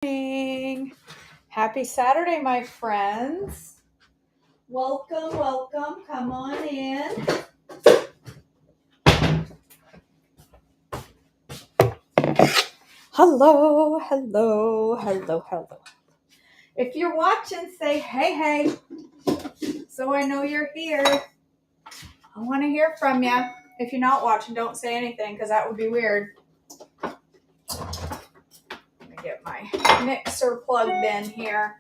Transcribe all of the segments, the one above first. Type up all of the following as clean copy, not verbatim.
Morning. Happy Saturday, my friends. Welcome, welcome. Come on in. Hello, hello, hello, hello. If you're watching, say hey, hey, so I know you're here. I want to hear from you. If you're not watching, don't say anything because that would be weird. Let me get my mixer plugged in here.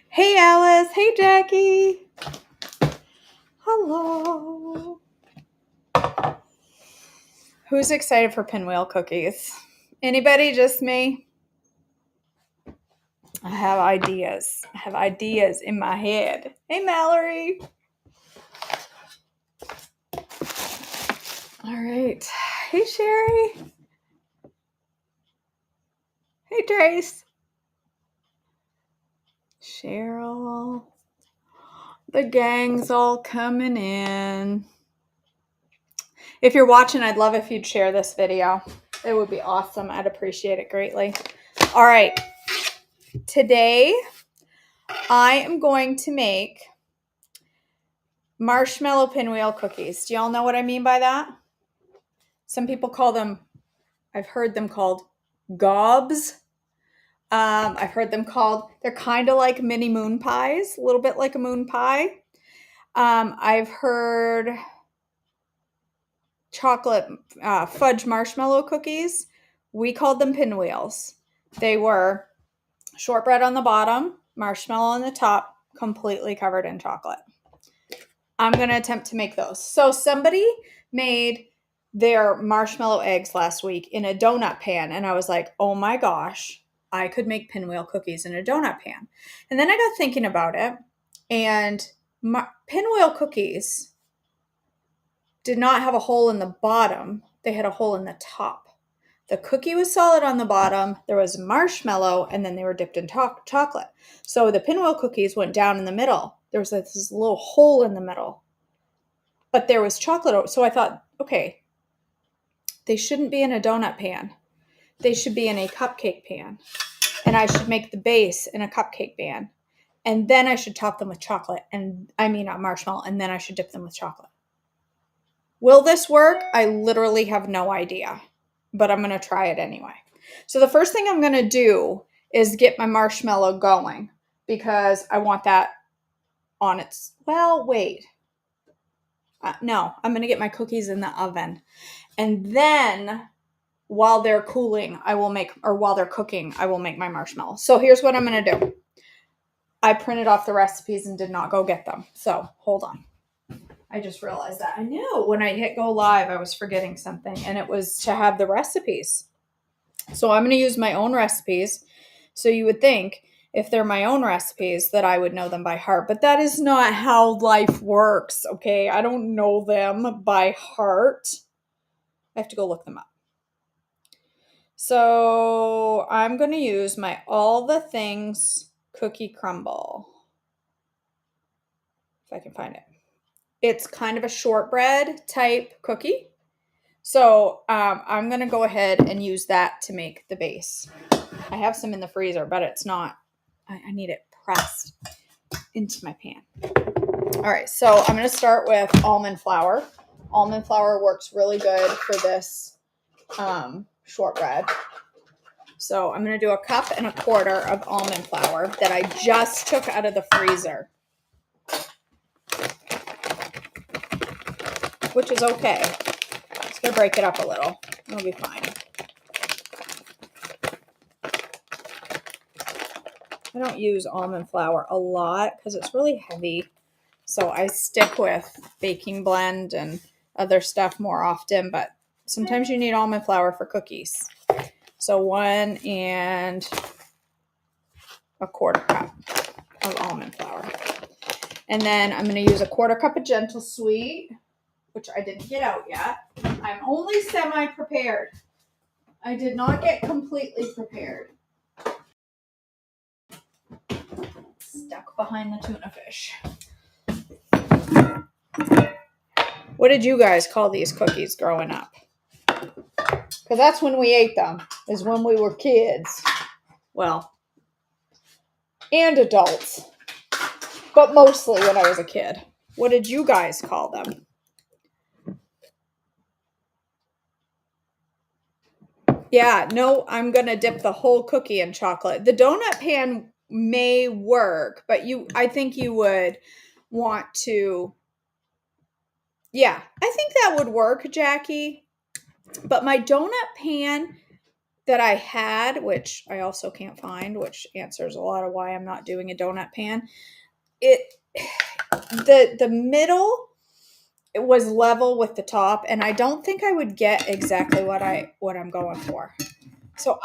Hey, Alice. Hey, Jackie. Hello. Who's excited for pinwheel cookies? Anybody? Just me? I have ideas. I have ideas in my head. Hey, Mallory. All right. Hey, Sherry. Hey, Trace. Cheryl. The gang's all coming in. If you're watching, I'd love if you'd share this video. It would be awesome. I'd appreciate it greatly. All right. Today, I am going to make marshmallow pinwheel cookies. Do y'all know what I mean by that? Some people call them, I've heard them called gobs. I've heard them called, they're kind of like mini moon pies, a little bit like a moon pie. I've heard chocolate fudge marshmallow cookies. We called them pinwheels. They were shortbread on the bottom, marshmallow on the top, completely covered in chocolate. I'm going to attempt to make those. So somebody made their marshmallow eggs last week in a donut pan, and I was like, oh my gosh, I could make pinwheel cookies in a donut pan. And then I got thinking about it, and pinwheel cookies did not have a hole in the bottom. They had a hole in the top. The cookie was solid on the bottom. There was marshmallow, and then they were dipped in chocolate. So the pinwheel cookies went down in the middle. There was this little hole in the middle, but there was chocolate. So I thought, okay, they shouldn't be in a donut pan. They should be in a cupcake pan. And I should make the base in a cupcake pan. And then I should top them with chocolate. Marshmallow. And then I should dip them with chocolate. Will this work? I literally have no idea. But I'm going to try it anyway. So the first thing I'm going to do is get my marshmallow going. Because I want that on its... Well, wait. No, I'm going to get my cookies in the oven. And then... while they're cooling, while they're cooking, I will make my marshmallow. So here's what I'm going to do. I printed off the recipes and did not go get them. So hold on. I just realized that. I knew when I hit go live, I was forgetting something, and it was to have the recipes. So I'm going to use my own recipes. So you would think if they're my own recipes that I would know them by heart, but that is not how life works. Okay. I don't know them by heart. I have to go look them up. So I'm going to use my All the Things cookie crumble. If I can find it. It's kind of a shortbread type cookie. So I'm going to go ahead and use that to make the base. I have some in the freezer, but it's not, I need it pressed into my pan. All right, so I'm going to start with almond flour. Almond flour works really good for this shortbread. So I'm going to do 1.25 cups of almond flour that I just took out of the freezer, which is okay. Just going to break it up a little. It'll be fine. I don't use almond flour a lot because it's really heavy. So I stick with baking blend and other stuff more often, but sometimes you need almond flour for cookies. So 1.25 cups of almond flour. And then I'm going to use 1/4 cup of Gentle Sweet, which I didn't get out yet. I'm only semi-prepared. I did not get completely prepared. Stuck behind the tuna fish. What did you guys call these cookies growing up? Because that's when we ate them, is when we were kids. Well, and adults. But mostly when I was a kid. What did you guys call them? Yeah, no, I'm going to dip the whole cookie in chocolate. The donut pan may work, but I think you would want to, yeah, I think that would work, Jackie. But my donut pan that I had, which I also can't find, which answers a lot of why I'm not doing a donut pan, the middle, it was level with the top, and I don't think I would get exactly what I'm going for. So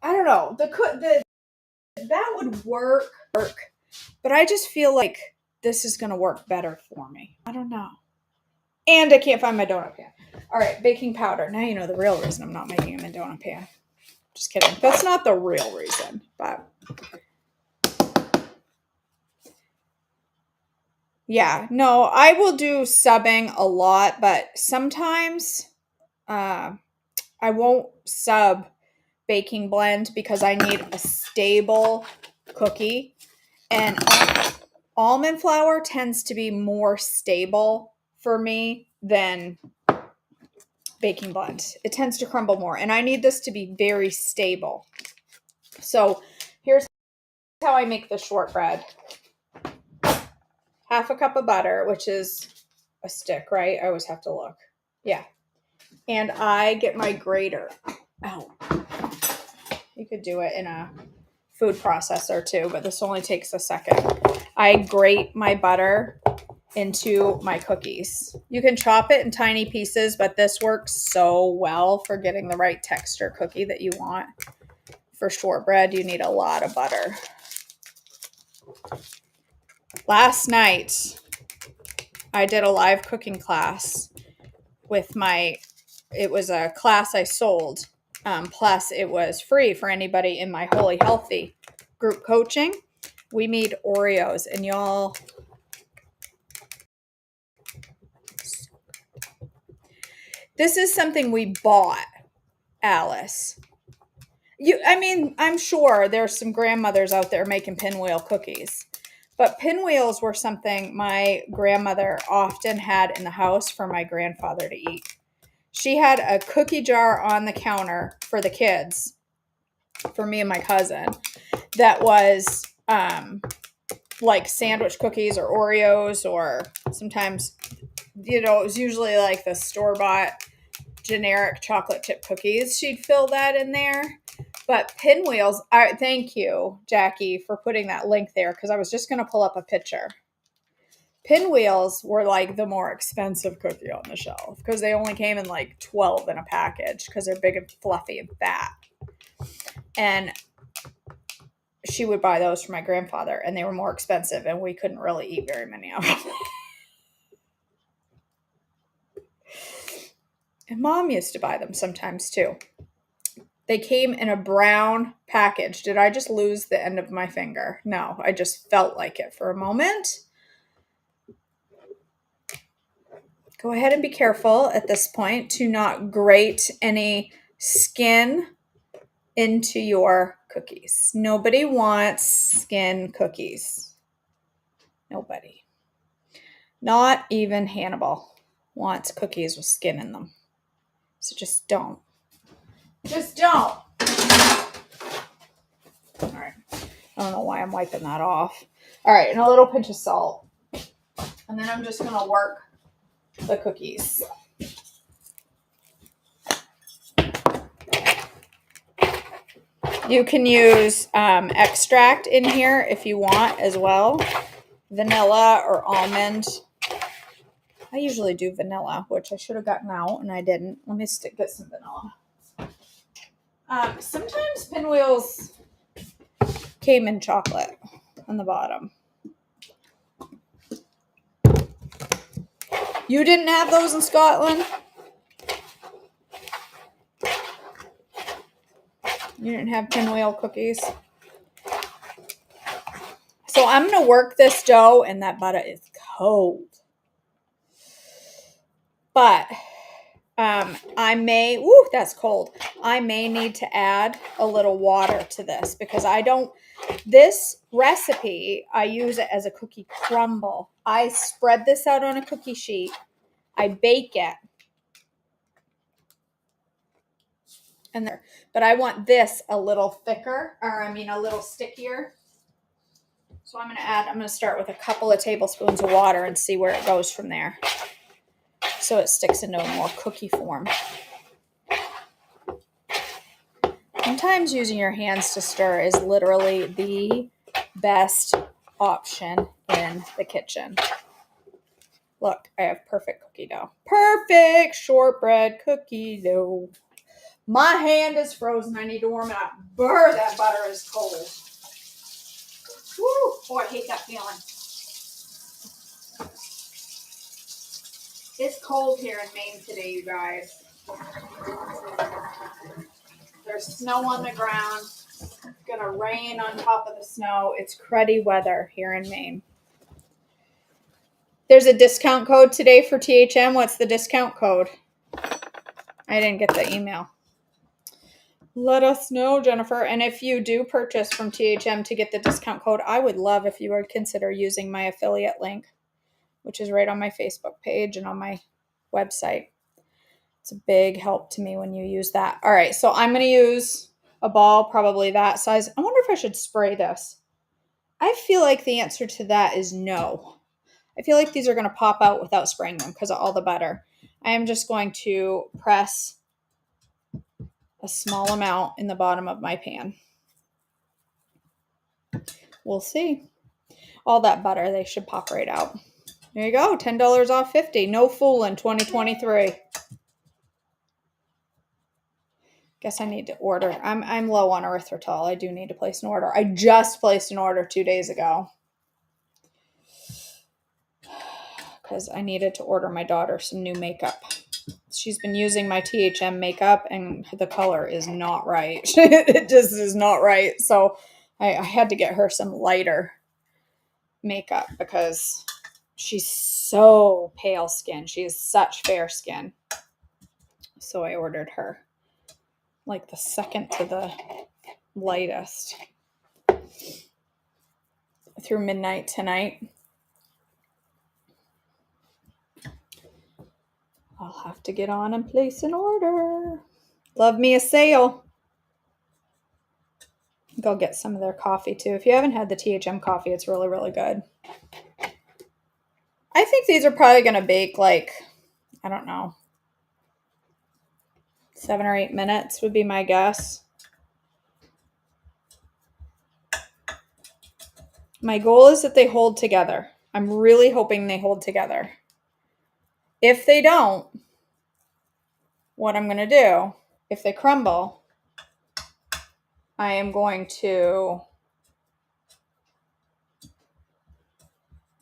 I don't know. That would work, but I just feel like this is going to work better for me. I don't know. And I can't find my donut pan. All right, baking powder. Now you know the real reason I'm not making them in donut pan. Just kidding. That's not the real reason, but yeah, no, I will do subbing a lot, but sometimes I won't sub baking blend because I need a stable cookie, and almond flour tends to be more stable for me than baking blend. It tends to crumble more, and I need this to be very stable. So here's how I make the shortbread. Half a cup of butter, which is a stick, right? I always have to look. Yeah. And I get my grater out. You could do it in a food processor too, but this only takes a second. I grate my butter into my cookies. You can chop it in tiny pieces, but this works so well for getting the right texture cookie that you want. For shortbread, you need a lot of butter. Last night, I did a live cooking class with it was a class I sold. Plus, it was free for anybody in my Holy Healthy group coaching. We made Oreos, and y'all, this is something we bought, Alice. I'm sure there's some grandmothers out there making pinwheel cookies, but pinwheels were something my grandmother often had in the house for my grandfather to eat. She had a cookie jar on the counter for the kids, for me and my cousin, that was like sandwich cookies or Oreos, or sometimes, it was usually like the store-bought generic chocolate chip cookies. She'd fill that in there. But pinwheels, thank you, Jackie, for putting that link there, because I was just going to pull up a picture. Pinwheels were like the more expensive cookie on the shelf because they only came in like 12 in a package because they're big and fluffy and fat. And she would buy those for my grandfather, and they were more expensive, and we couldn't really eat very many of them. And Mom used to buy them sometimes too. They came in a brown package. Did I just lose the end of my finger? No, I just felt like it for a moment. Go ahead and be careful at this point to not grate any skin into your cookies. Nobody wants skin cookies. Nobody. Not even Hannibal wants cookies with skin in them. So just don't. Just don't. All right. I don't know why I'm wiping that off. All right, and a little pinch of salt. And then I'm just going to work the cookies. You can use extract in here if you want as well. Vanilla or almond. I usually do vanilla, which I should have gotten out and I didn't. Let me get some vanilla. Sometimes pinwheels came in chocolate on the bottom. You didn't have those in Scotland? You didn't have pinwheel cookies? So I'm going to work this dough, and that butter is cold. But that's cold. I may need to add a little water to this because this recipe, I use it as a cookie crumble. I spread this out on a cookie sheet. I bake it. But I want this a little thicker, a little stickier. So I'm going to start with a couple of tablespoons of water and see where it goes from there. So it sticks into a more cookie form. Sometimes using your hands to stir is literally the best option in the kitchen. Look, I have perfect cookie dough. Perfect shortbread cookie dough. My hand is frozen. I need to warm it up. Brr, that butter is cold. Woo! Oh, I hate that feeling. It's cold here in Maine today, you guys. There's snow on the ground. It's gonna rain on top of the snow. It's cruddy weather here in Maine. There's a discount code today for THM. What's the discount code? I didn't get the email. Let us know, Jennifer. And if you do purchase from THM to get the discount code, I would love if you would consider using my affiliate link, which is right on my Facebook page and on my website. It's a big help to me when you use that. All right, so I'm going to use a ball probably that size. I wonder if I should spray this. I feel like the answer to that is no. I feel like these are going to pop out without spraying them because of all the butter. I am just going to press a small amount in the bottom of my pan. We'll see. All that butter, they should pop right out. There you go, $10 off 50. No fooling, 2023. Guess I need to order. I'm low on erythritol. I do need to place an order. I just placed an order 2 days ago because I needed to order my daughter some new makeup. She's been using my THM makeup and the color is not right. It just is not right. So I had to get her some lighter makeup because she's so pale skin. She has such fair skin. So I ordered her like the second to the lightest through midnight tonight. I'll have to get on and place an order. Love me a sale. Go get some of their coffee too. If you haven't had the THM coffee, it's really, really good. I think these are probably going to bake like, I don't know, 7 or 8 minutes would be my guess. My goal is that they hold together. I'm really hoping they hold together. If they don't, what I'm going to do, if they crumble, I am going to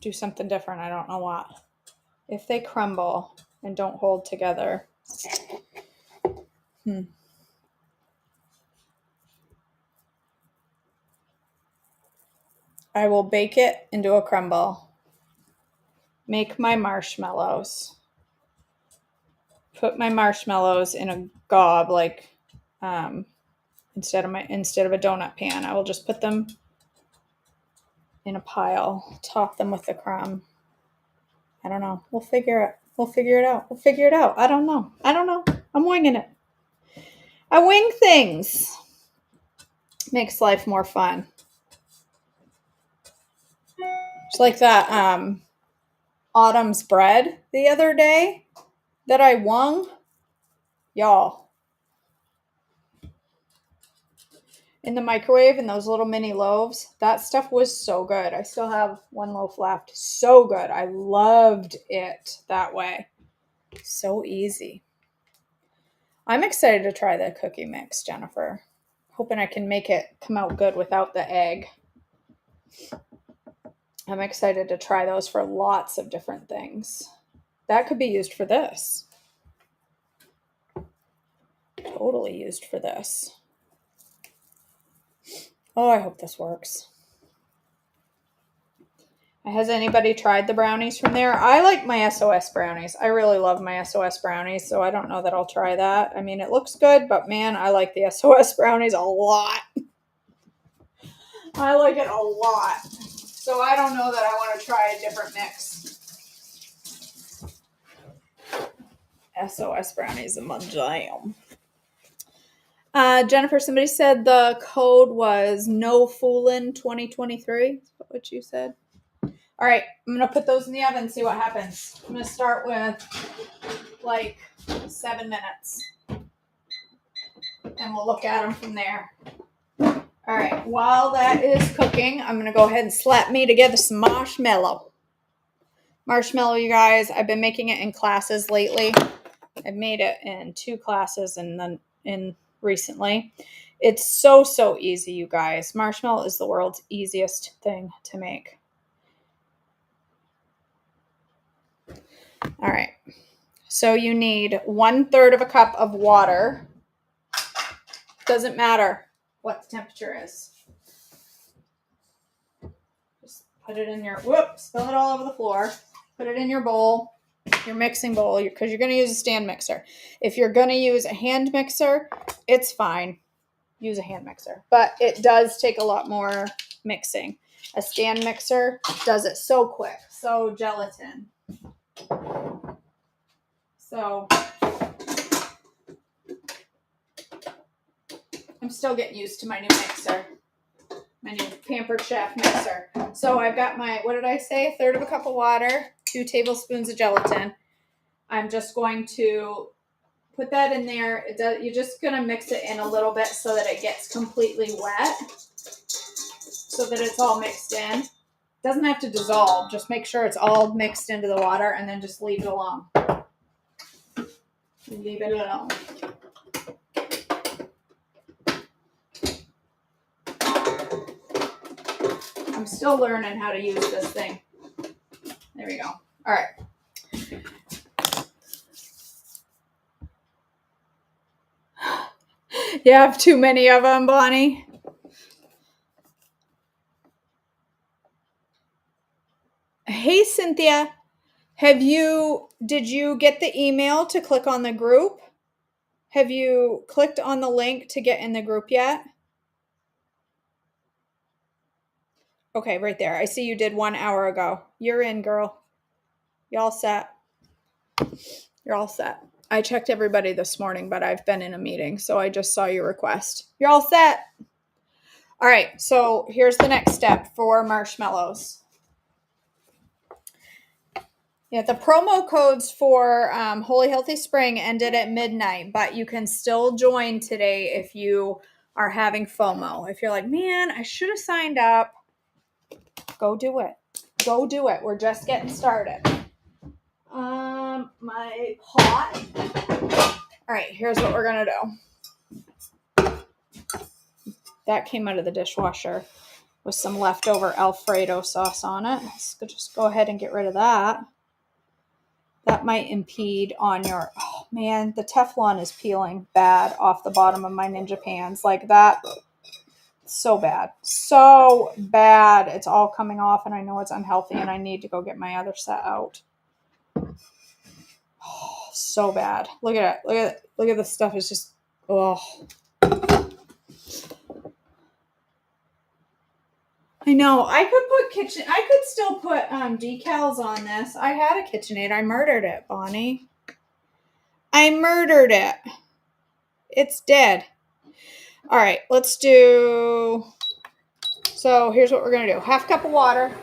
do something different. I don't know what. If they crumble and don't hold together, I will bake it into a crumble, make my marshmallows, put my marshmallows in a gob, like instead of a donut pan. I will just put them in a pile, top them with the crumb. I don't know. We'll figure it out. I don't know. I'm winging it. I wing things. Makes life more fun. It's like that Autumn's bread the other day that I wung. Y'all. In the microwave in those little mini loaves. That stuff was so good. I still have one loaf left. So good. I loved it that way. So easy. I'm excited to try the cookie mix, Jennifer. Hoping I can make it come out good without the egg. I'm excited to try those for lots of different things. That could be used for this. Totally used for this. Oh, I hope this works. Has anybody tried the brownies from there? I like my SOS brownies. I really love my SOS brownies, so I don't know that I'll try that. I mean, it looks good, but man, I like the SOS brownies a lot. I like it a lot. So I don't know that I want to try a different mix. SOS brownies and my jam. Jennifer, somebody said the code was no foolin 2023. Is that what you said? All right, I'm going to put those in the oven and see what happens. I'm going to start with like 7 minutes. And we'll look at them from there. All right, while that is cooking, I'm going to go ahead and slap me together some marshmallow. Marshmallow, you guys, I've been making it in classes lately. I've made it in 2 classes and then in recently. It's so easy, you guys. Marshmallow is the world's easiest thing to make. All right, so you need 1/3 of a cup of water. Doesn't matter what the temperature is. Just put it in your, spill it all over the floor. Put it in your bowl, your mixing bowl, because you're going to use a stand mixer. If you're going to use a hand mixer, it's fine. Use a hand mixer. But it does take a lot more mixing. A stand mixer does it so quick. So gelatin. So I'm still getting used to my new mixer. My new Pampered Chef mixer. So I've got my, what did I say? 1/3 of a cup of water, 2 tablespoons of gelatin. I'm just going to put that in there. You're just going to mix it in a little bit so that it gets completely wet. So that it's all mixed in. It doesn't have to dissolve. Just make sure it's all mixed into the water and then just leave it alone. Leave it alone. I'm still learning how to use this thing. There we go. All right. You have too many of them, Bonnie. Hey, Cynthia. Did you get the email to click on the group? Have you clicked on the link to get in the group yet? Okay, right there. I see you did 1 hour ago. You're in, girl. You all set? You're all set. I checked everybody this morning, but I've been in a meeting, so I just saw your request. You're all set. All right, so here's the next step for marshmallows. Yeah, the promo codes for Holy Healthy Spring ended at midnight, but you can still join today if you are having FOMO. If you're like, man, I should have signed up, go do it. Go do it. We're just getting started. My pot. All right, here's what we're going to do. That came out of the dishwasher with some leftover Alfredo sauce on it. Let's just go ahead and get rid of that. That might impede on your, oh man, the Teflon is peeling bad off the bottom of my Ninja pans. Like that, so bad. So bad. It's all coming off and I know it's unhealthy and I need to go get my other set out. Oh, so bad. Look at it. Look at it. Look at this stuff. It's just, oh. I know. I could still put decals on this. I had a KitchenAid. I murdered it, Bonnie. I murdered it. It's dead. All right, let's do, so here's what we're going to do. 1/2 cup of water.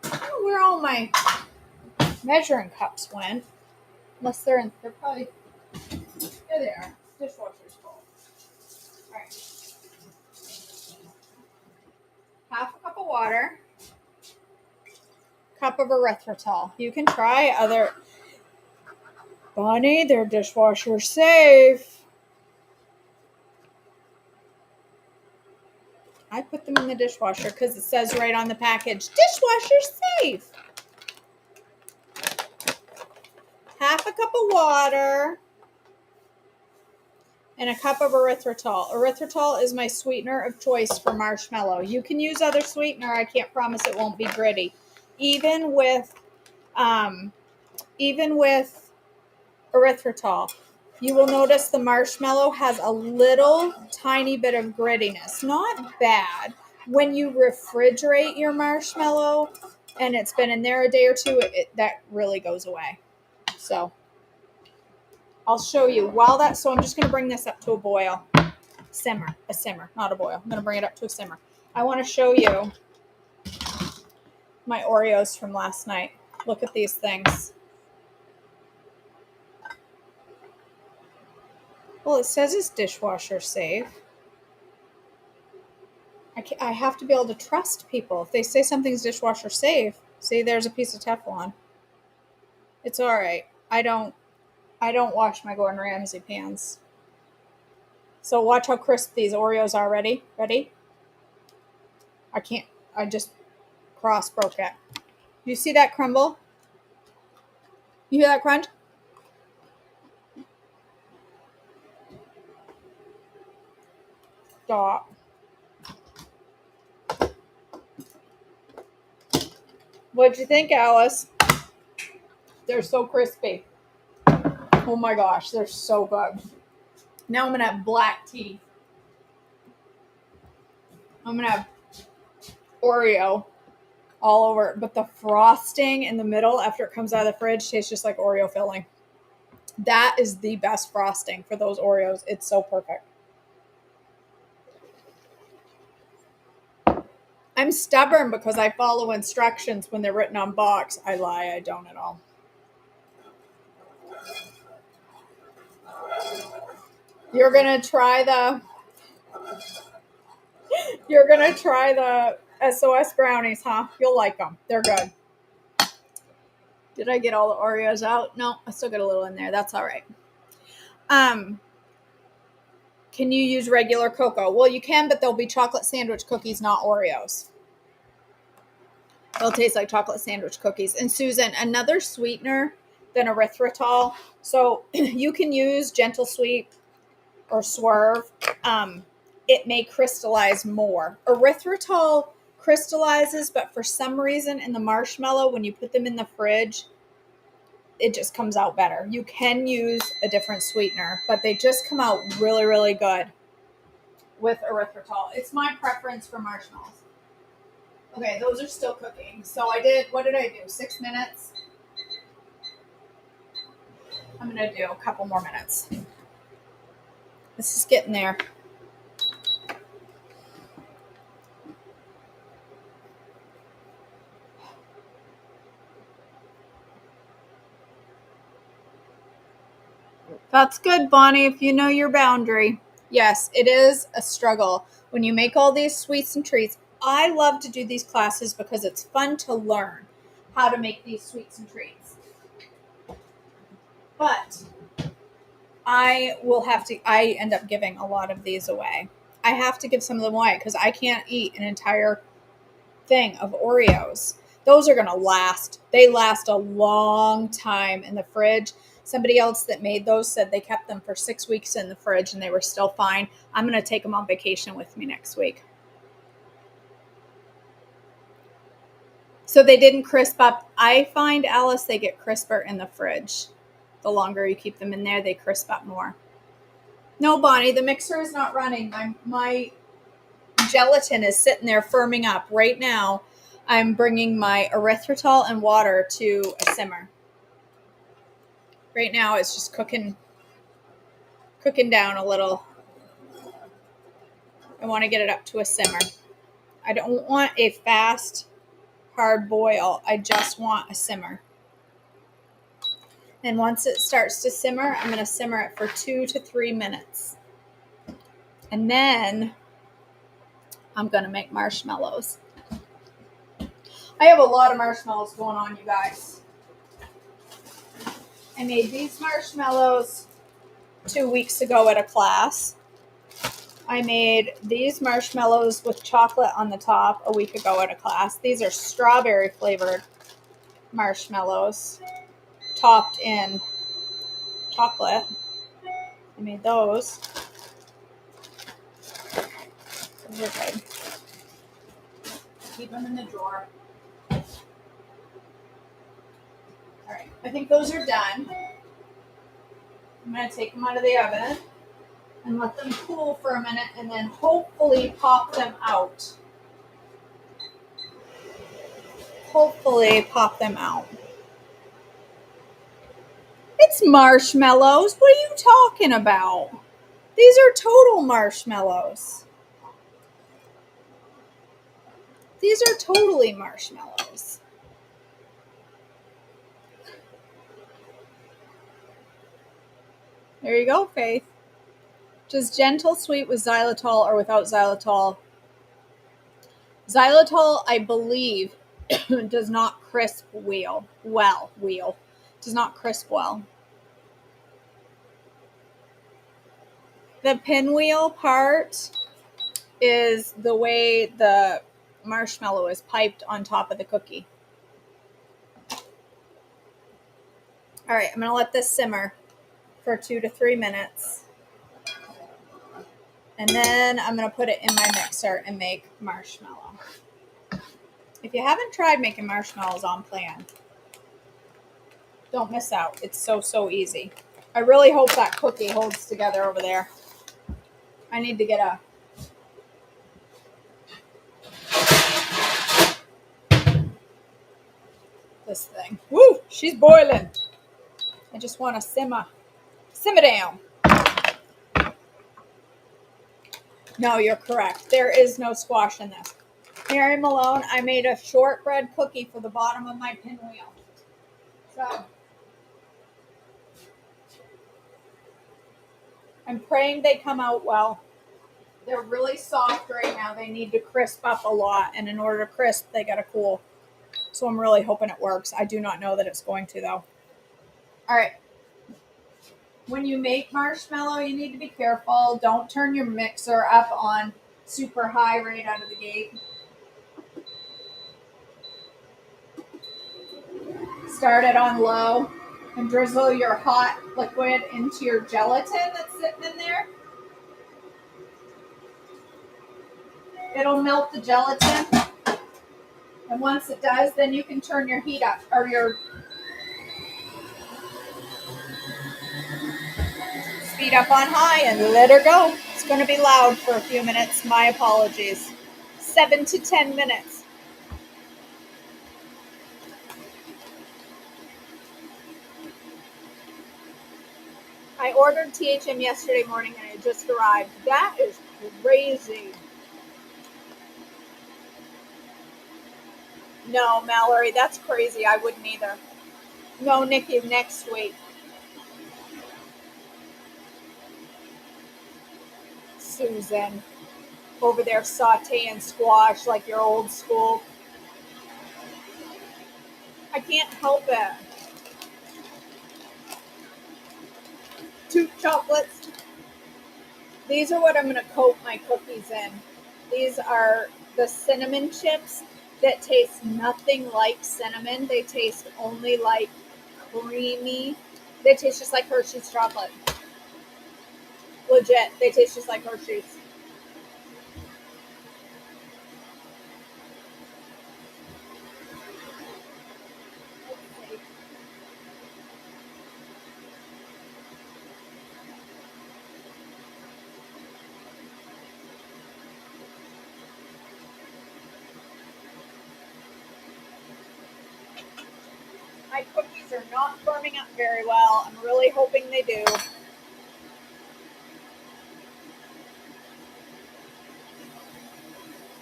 I don't know where all my measuring cups went. Unless they're probably, there they are. Dishwasher's full. All right. 1/2 cup of water. Cup of erythritol. You can try other, Bonnie, they're dishwasher safe. I put them in the dishwasher because it says right on the package, dishwasher safe. 1/2 cup of water. and a cup of erythritol. Erythritol is my sweetener of choice for marshmallow. You can use other sweetener. I can't promise it won't be gritty. Even with um, erythritol, you will notice the marshmallow has a little tiny bit of grittiness. Not bad. When you refrigerate your marshmallow and it's been in there a day or two, that really goes away. So I'll show you so I'm just going to bring this up to a boil. A simmer, not a boil. I'm going to bring it up to a simmer. I want to show you my Oreos from last night. Look at these things. Well, it says it's dishwasher safe. I have to be able to trust people. If they say something's dishwasher safe, see, there's a piece of Teflon. It's all right. I don't wash my Gordon Ramsay pans. So watch how crisp these Oreos are. Ready? I just cross broke it. You see that crumble? You hear that crunch? Stop. What'd you think, Alice? They're so crispy. Oh my gosh, they're so good. Now I'm going to have black tea. I'm going to have Oreo all over it. But the frosting in the middle after it comes out of the fridge tastes just like Oreo filling. That is the best frosting for those Oreos. It's so perfect. I'm stubborn because I follow instructions when they're written on box. I lie. I don't at all. You're going to try the SOS brownies, huh? You'll like them. They're good. Did I get all the Oreos out? No, I still got a little in there. That's all right. Can you use regular cocoa? Well, you can, but they'll be chocolate sandwich cookies, not Oreos. They'll taste like chocolate sandwich cookies. And Susan, another sweetener than erythritol. So you can use Gentle Sweet or Swerve. It may crystallize more. Erythritol crystallizes, but for some reason in the marshmallow, when you put them in the fridge, it just comes out better. You can use a different sweetener, but they just come out really, really good with erythritol. It's my preference for marshmallows. Okay, those are still cooking. So what did I do? 6 minutes? I'm going to do a couple more minutes. This is getting there. That's good, Bonnie, if you know your boundary. Yes, it is a struggle. When you make all these sweets and treats, I love to do these classes because it's fun to learn how to make these sweets and treats. But I end up giving a lot of these away. I have to give some of them away because I can't eat an entire thing of Oreos. Those are going to last. They last a long time in the fridge. Somebody else that made those said they kept them for 6 weeks in the fridge and they were still fine. I'm going to take them on vacation with me next week. So they didn't crisp up. I find, Alice, they get crisper in the fridge. The longer you keep them in there, they crisp up more. No, Bonnie, the mixer is not running. My gelatin is sitting there firming up. Right now, I'm bringing my erythritol and water to a simmer. Right now, it's just cooking down a little. I want to get it up to a simmer. I don't want a fast, hard boil. I just want a simmer. And once it starts to simmer, I'm going to simmer it for 2 to 3 minutes. And then I'm going to make marshmallows. I have a lot of marshmallows going on, you guys. I made these marshmallows 2 weeks ago at a class. I made these marshmallows with chocolate on the top a week ago at a class. These are strawberry flavored marshmallows topped in chocolate. I made those. We're good. Keep them in the drawer. All right, I think those are done. I'm going to take them out of the oven and let them cool for a minute and then hopefully pop them out. Hopefully pop them out. It's marshmallows. What are you talking about? These are total marshmallows. These are totally marshmallows. There you go, Faith. Just gentle sweet with xylitol or without xylitol. Xylitol, I believe, does not crisp well. Does not crisp well. The pinwheel part is the way the marshmallow is piped on top of the cookie. All right, I'm going to let this simmer for 2 to 3 minutes. And then I'm going to put it in my mixer and make marshmallow. If you haven't tried making marshmallows on plan, don't miss out. It's so easy. I really hope that cookie holds together over there. I need to get this thing. Woo! She's boiling. I just want to simmer down. No, you're correct. There is no squash in this. Mary Malone, I made a shortbread cookie for the bottom of my pinwheel. So I'm praying they come out well. They're really soft right now. They need to crisp up a lot, and in order to crisp, they gotta cool. So I'm really hoping it works. I do not know that it's going to, though. All right. When you make marshmallow, you need to be careful. Don't turn your mixer up on super high right out of the gate. Start it on low and drizzle your hot liquid into your gelatin that's sitting in there. It'll melt the gelatin. And once it does, then you can turn your heat up or your speed up on high and let her go. It's going to be loud for a few minutes. My apologies. 7 to 10 minutes. I ordered THM yesterday morning and it just arrived. That is crazy. No, Mallory, that's crazy. I wouldn't either. No, Nikki, next week. Susan, over there sauteing squash like you're old school. I can't help it. 2 chocolates. These are what I'm going to coat my cookies in. These are the cinnamon chips that taste nothing like cinnamon. They taste only like creamy. They taste just like Hershey's chocolate. Legit. They taste just like Hershey's. My cookies are not firming up very well. I'm really hoping they do.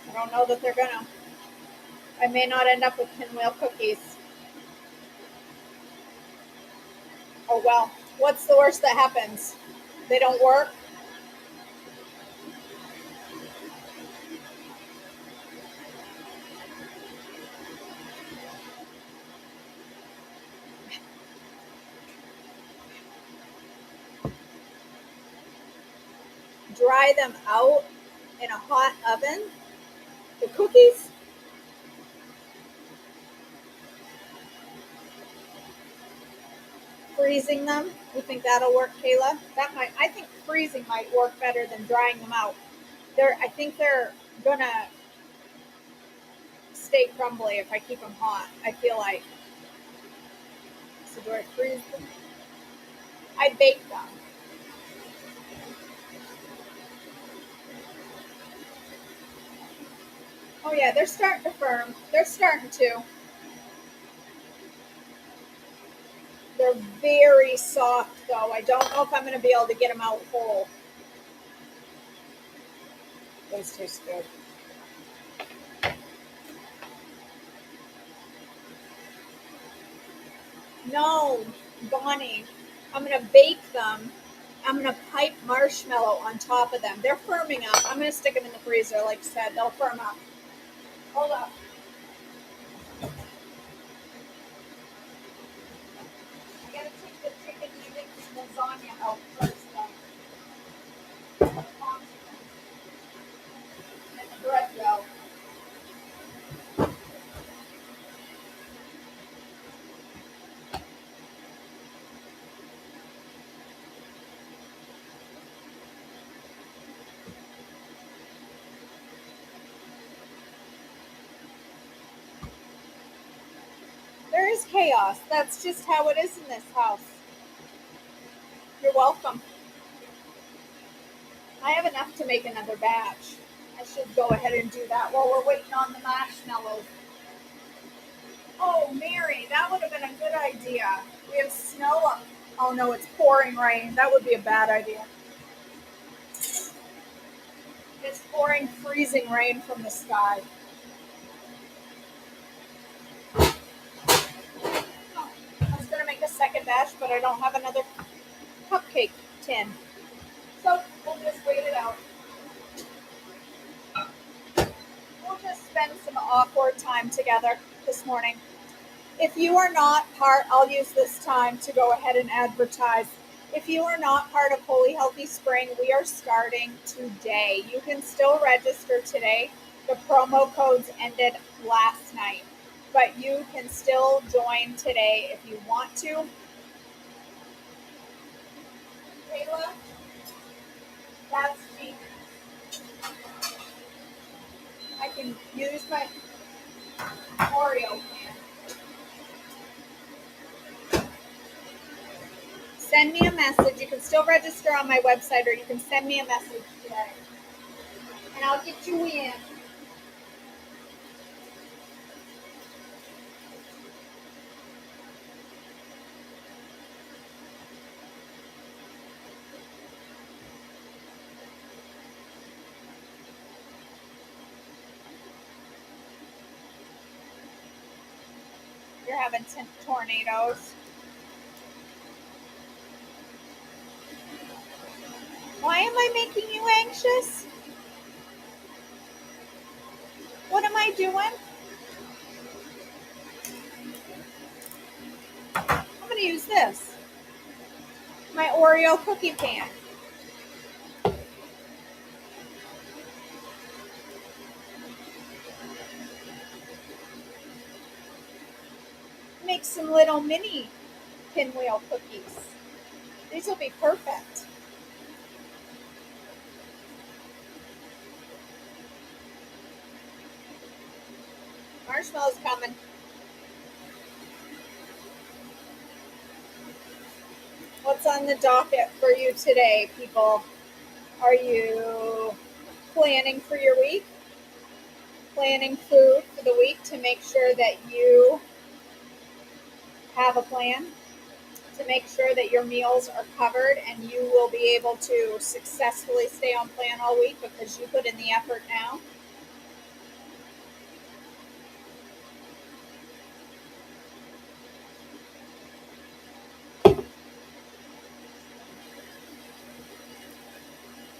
I don't know that they're gonna. I may not end up with pinwheel cookies. Oh well. What's the worst that happens? They don't work? Dry them out in a hot oven. The cookies? Freezing them? You think that'll work, Kayla? I think freezing might work better than drying them out. I think they're gonna stay crumbly if I keep them hot. I feel like. So do I freeze them? I bake them. Oh yeah, they're starting to firm. They're starting to. They're very soft though. I don't know if I'm going to be able to get them out whole. Those taste good. No, Bonnie, I'm going to bake them. I'm going to pipe marshmallow on top of them. They're firming up. I'm going to stick them in the freezer, like I said. They'll firm up. Hold up. I got to take the chicken nuggets lasagna out first, though. Let the bread go. There is chaos. That's just how it is in this house. You're welcome. I have enough to make another batch. I should go ahead and do that while we're waiting on the marshmallows. Oh, Mary, that would have been a good idea. We have snow up. Oh no, it's pouring rain. That would be a bad idea. It's pouring freezing rain from the sky. Oh, I was going to make a second batch, but I don't have another cupcake tin. So we'll just wait it out. We'll just spend some awkward time together this morning. If you are not part, I'll use this time to go ahead and advertise. If you are not part of Holy Healthy Spring, we are starting today. You can still register today. The promo codes ended last night, but you can still join today if you want to. Kayla, that's me. I can use my Oreo can. Send me a message. You can still register on my website, or you can send me a message today, and I'll get you in. You're having tornadoes. Why am I making you anxious? What am I doing? I'm going to use this. My Oreo cookie pan. Make some little mini pinwheel cookies. These will be perfect. Marshmallow's coming. What's on the docket for you today, people? Are you planning for your week? Planning food for the week to make sure that you have a plan? To make sure that your meals are covered and you will be able to successfully stay on plan all week because you put in the effort now?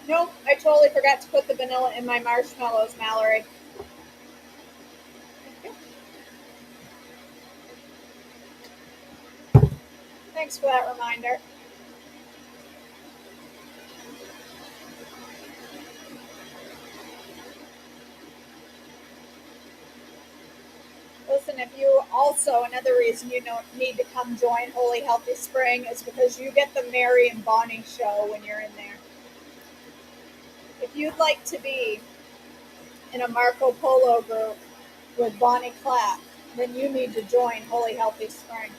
Nope, I totally forgot to put the vanilla in my marshmallows, Mallory. Thanks for that reminder. Listen, if you also, another reason you need to come join Holy Healthy Spring is because you get the Mary and Bonnie show when you're in there. If you'd like to be in a Marco Polo group with Bonnie Clapp, then you need to join Holy Healthy Spring.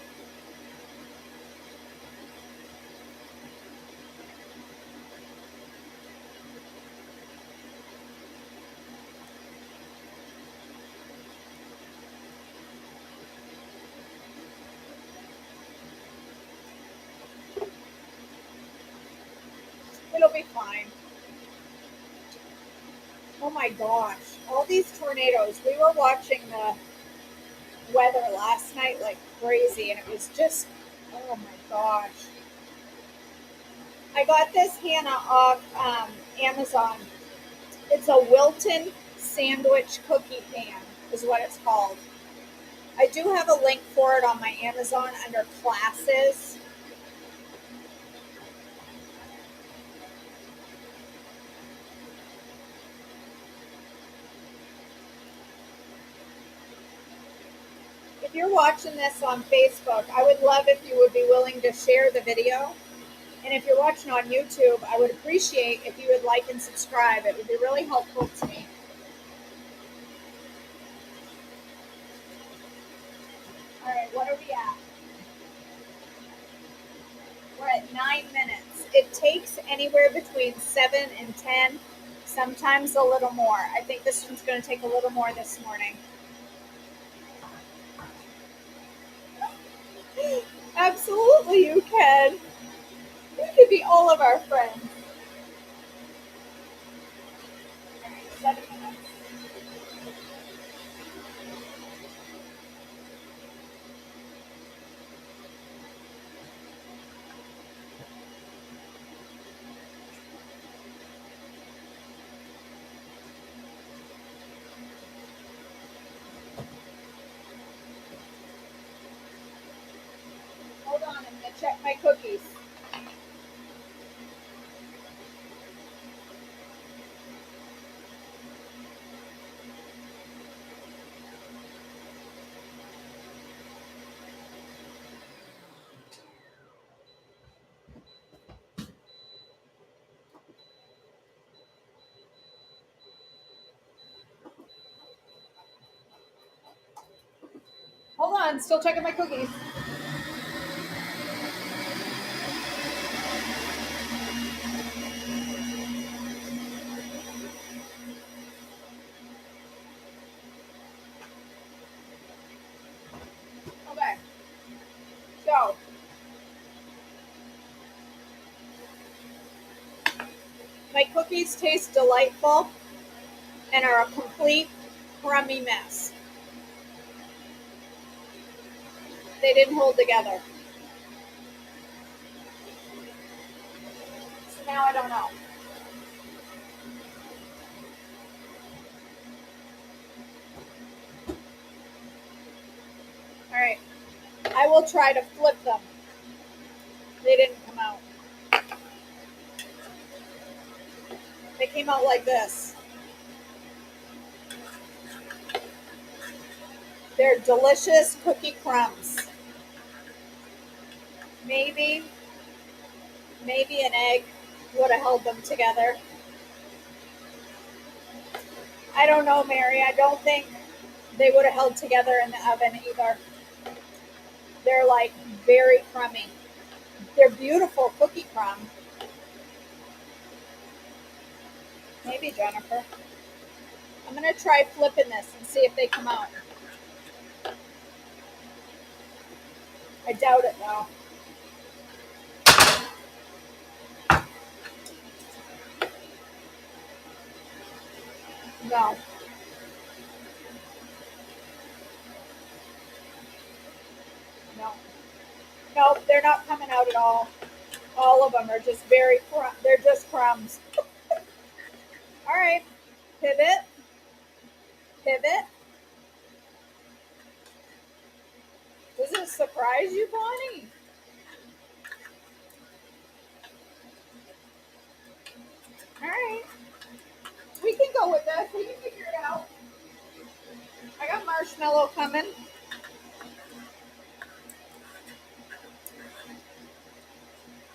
It'll be fine. Oh my gosh, all these tornadoes. We were watching the weather last night like crazy, and it was just, oh my gosh. I got this Hannah off Amazon. It's a Wilton sandwich cookie pan, is what it's called. I do have a link for it on my Amazon under classes. If you're watching this on Facebook, I would love if you would be willing to share the video. And if you're watching on YouTube, I would appreciate if you would like and subscribe. It would be really helpful to me. All right, what are we at? We're at 9 minutes. It takes anywhere between 7 and 10, sometimes a little more. I think this one's going to take a little more this morning. Absolutely, you can. You could be all of our friends. All right, 7 minutes. Hold on, I'm going to check my cookies. Hold on, still checking my cookies. Okay. So, my cookies taste delightful and are a complete crummy mess. They didn't hold together. So now I don't know. All right. I will try to flip them. They didn't come out. They came out like this. They're delicious cookie crumbs. Maybe an egg would have held them together. I don't know, Mary. I don't think they would have held together in the oven either. They're like very crummy. They're beautiful cookie crumb. Maybe, Jennifer. I'm going to try flipping this and see if they come out. I doubt it, though. No. No. No, they're not coming out at all. All of them are just they're just crumbs. All right. Pivot. Pivot. Does it surprise you, Bonnie? All right. We can go with this. We can figure it out. I got marshmallow coming.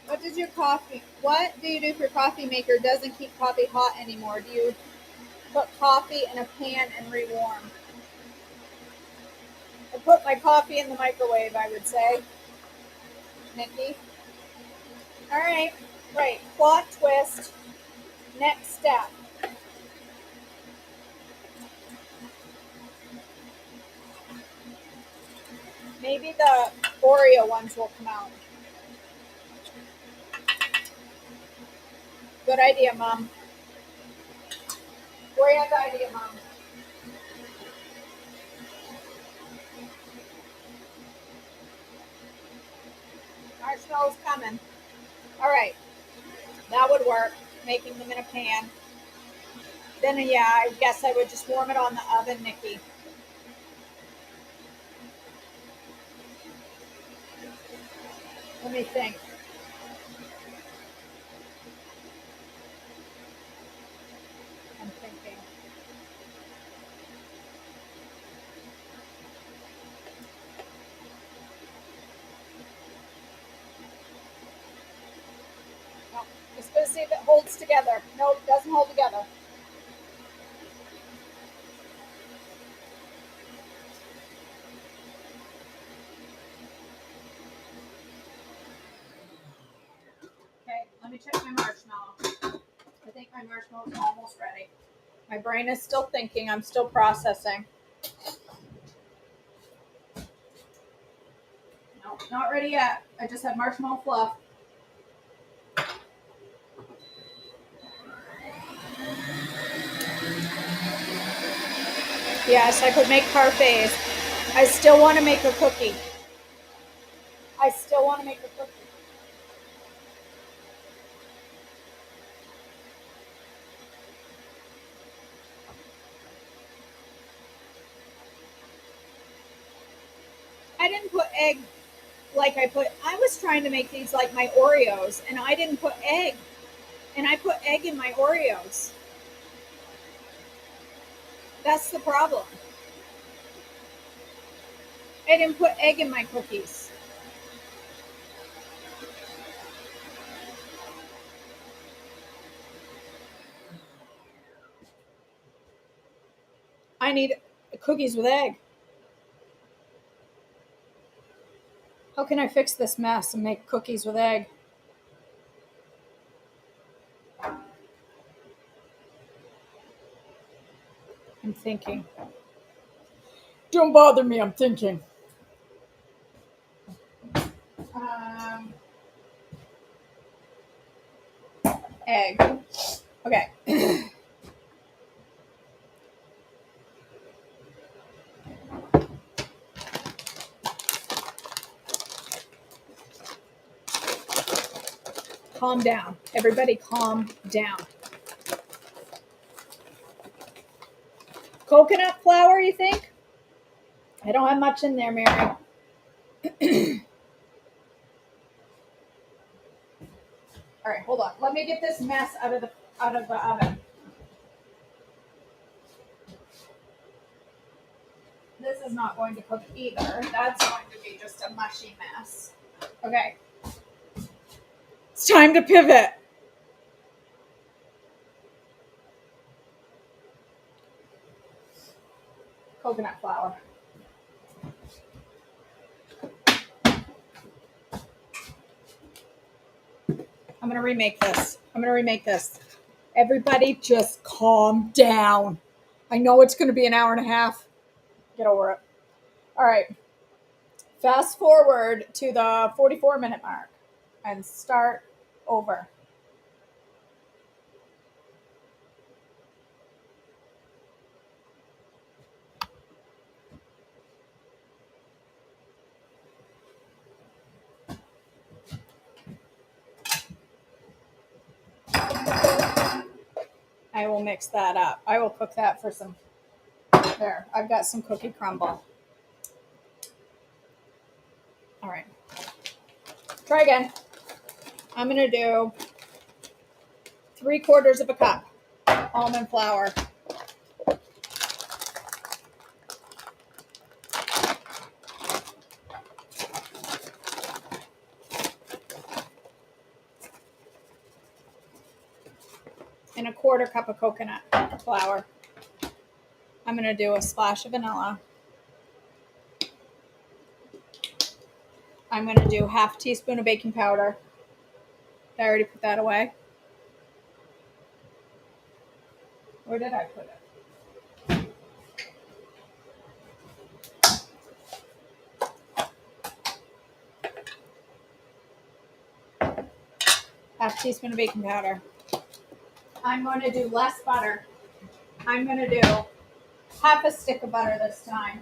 What do you do for your coffee maker doesn't keep coffee hot anymore? Do you Put coffee in a pan and rewarm. I put my coffee in the microwave, I would say. Nikki. All right. Right. Plot twist. Next step. Maybe the Oreo ones will come out. Good idea, Mom. Grand idea, Mom. Marshmallows coming. All right. That would work. Making them in a pan. Then, yeah, I guess I would just warm it on the oven, Nikki. Let me think. I'm thinking. No, just gonna see if it holds together. Nope, doesn't hold together. Okay, let me check my marshmallow. I think my marshmallow is almost ready. My brain is still thinking. I'm still processing. No, not ready yet. I just have marshmallow fluff. Yes, I could make parfaits. I still want to make a cookie. I still want to make a cookie. I didn't put egg like I was trying to make these like my Oreos, and I didn't put egg. And I put egg in my Oreos. That's the problem. I didn't put egg in my cookies. I need cookies with egg. How can I fix this mess and make cookies with egg? I'm thinking. Don't bother me, I'm thinking. Um, Egg. Okay. Calm down. Everybody calm down. Coconut flour, you think? I don't have much in there, Mary. All right, hold on. Let me get this mess out of the oven. This is not going to cook either. That's going to be just a mushy mess. Okay. It's time to pivot. Coconut flour. I'm going to remake this. Everybody just calm down. I know it's going to be an hour and a half. Get over it. All right. Fast forward to the 44-minute mark and start over. I will mix that up. I will cook that for some. There, I've got some cookie crumble. All right. Try again. I'm going to do 3/4 of a cup almond flour. And 1/4 cup of coconut flour. I'm going to do a splash of vanilla. I'm going to do half teaspoon of baking powder. I already put that away. Where did I put it? Half teaspoon of baking powder. I'm going to do less butter. I'm going to do half a stick of butter this time.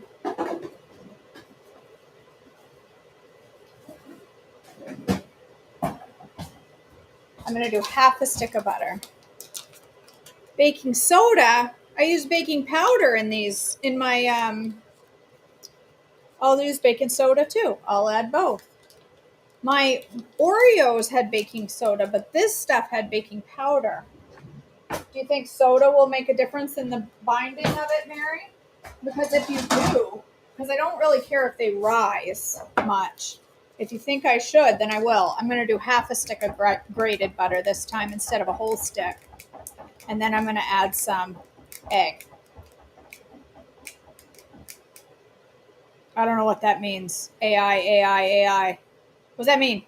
I'm going to do half a stick of butter. Baking soda, I use baking powder in these, in my, I'll use baking soda too. I'll add both. My Oreos had baking soda, but this stuff had baking powder. Do you think soda will make a difference in the binding of it, Mary? Because if you do, because I don't really care if they rise much. If you think I should, then I will. I'm going to do half a stick of grated butter this time instead of a whole stick. And then I'm going to add some egg. I don't know what that means. AI. What does that mean?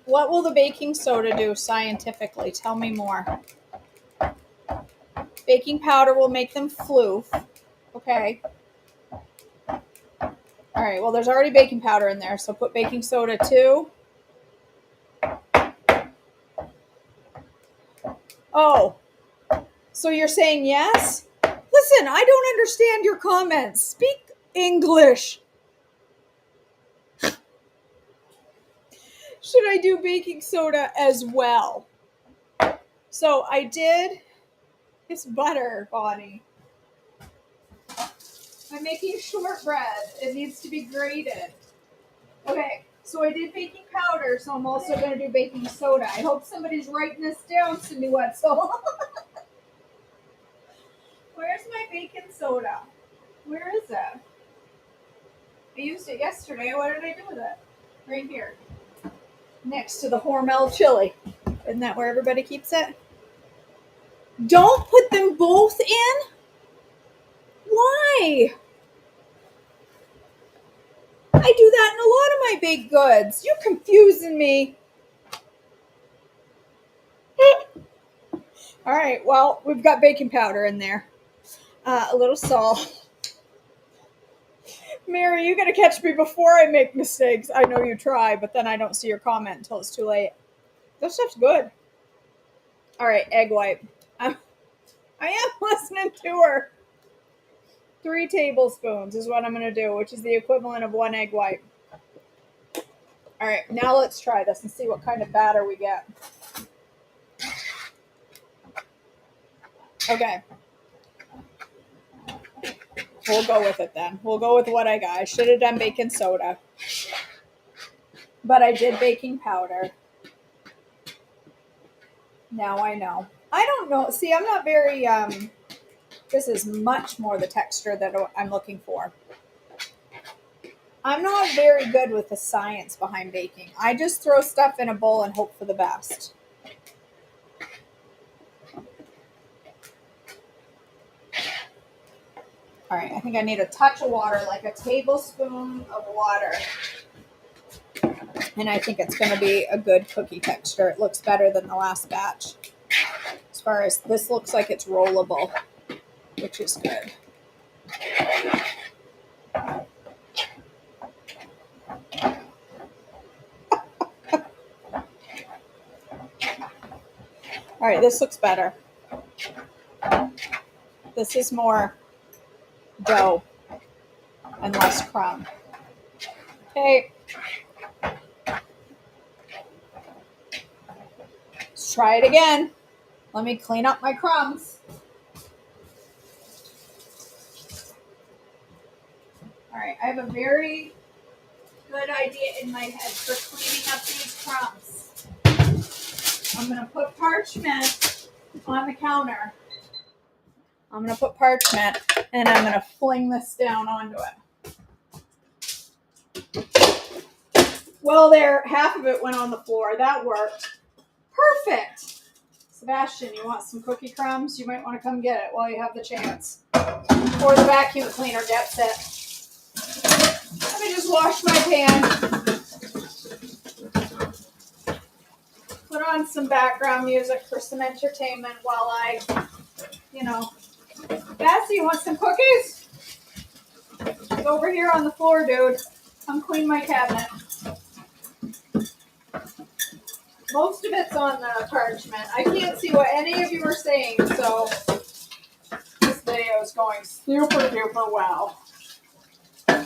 What will the baking soda do scientifically? Tell me more. Baking powder will make them floof. Okay. All right, well, there's already baking powder in there, so put baking soda too. Oh, so you're saying yes? Listen, I don't understand your comments. Speak English. Should I do baking soda as well? So I did. It's butter, Bonnie. I'm making shortbread. It needs to be grated. Okay, so I did baking powder, so I'm also going to do baking soda. I hope somebody's writing this down, Cindy Wetzel. Where's my baking soda? Where is it? I used it yesterday. What did I do with it? Right here. Next to the Hormel chili. Isn't that where everybody keeps it? Don't put them both in? Why? I do that in a lot of my baked goods. You're confusing me. All right, well, we've got baking powder in there. A little salt. Mary, you gotta catch me before I make mistakes. I know you try, but then I don't see your comment until it's too late. This stuff's good. All right, egg white. I am listening to her. 3 tablespoons is what I'm going to do, which is the equivalent of 1 egg white. All right, now let's try this and see what kind of batter we get. Okay. We'll go with it then. We'll go with what I got. I should have done baking soda. But I did baking powder. Now I know. I don't know. See, I'm not very, this is much more the texture that I'm looking for. I'm not very good with the science behind baking. I just throw stuff in a bowl and hope for the best. All right, I think I need a touch of water, like a tablespoon of water. And I think it's going to be a good cookie texture. It looks better than the last batch. As far as this looks like it's rollable, which is good. All right, this looks better. This is more dough and less crumb. Okay. Let's try it again. Let me clean up my crumbs. All right, I have a very good idea in my head for cleaning up these crumbs. I'm going to put parchment on the counter. I'm going to put parchment and I'm going to fling this down onto it. Well, there, half of it went on the floor. That worked. Perfect. Sebastian, you want some cookie crumbs? You might want to come get it while you have the chance. Or the vacuum cleaner gets it. Let me just wash my pan. Put on some background music for some entertainment while I, Bessie, you want some cookies? It's over here on the floor, dude. Come clean my cabinet. Most of it's on the parchment. I can't see what any of you are saying, so this video is going super duper well. I'm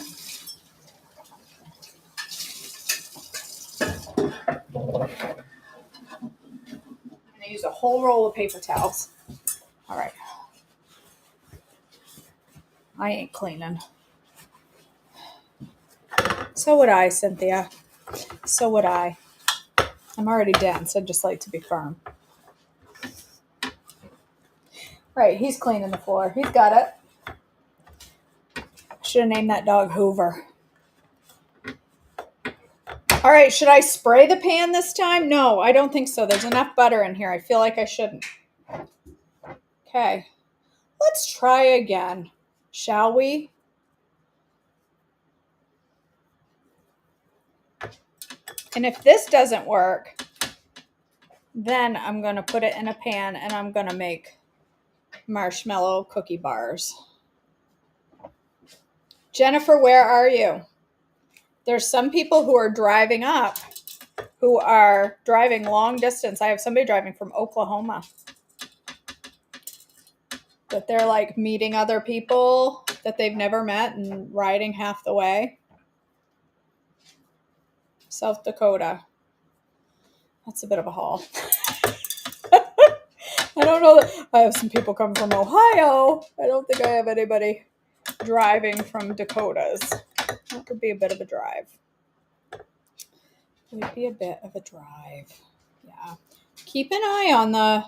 going to use a whole roll of paper towels. All right. I ain't cleaning. So would I, Cynthia. So would I. I'm already dense. I'd just like to be firm. Right, he's cleaning the floor. He's got it. Should have named that dog Hoover. All right, should I spray the pan this time? No, I don't think so. There's enough butter in here. I feel like I shouldn't. Okay, let's try again, shall we? And if this doesn't work, then I'm going to put it in a pan and I'm going to make marshmallow cookie bars. Jennifer, where are you? There's some people who are driving up, who are driving long distance. I have somebody driving from Oklahoma. That they're like meeting other people that they've never met and riding half the way. South Dakota. That's a bit of a haul. I don't know that I have some people come from Ohio. I don't think I have anybody driving from Dakotas. That could be a bit of a drive. It would be a bit of a drive. Yeah. Keep an eye on the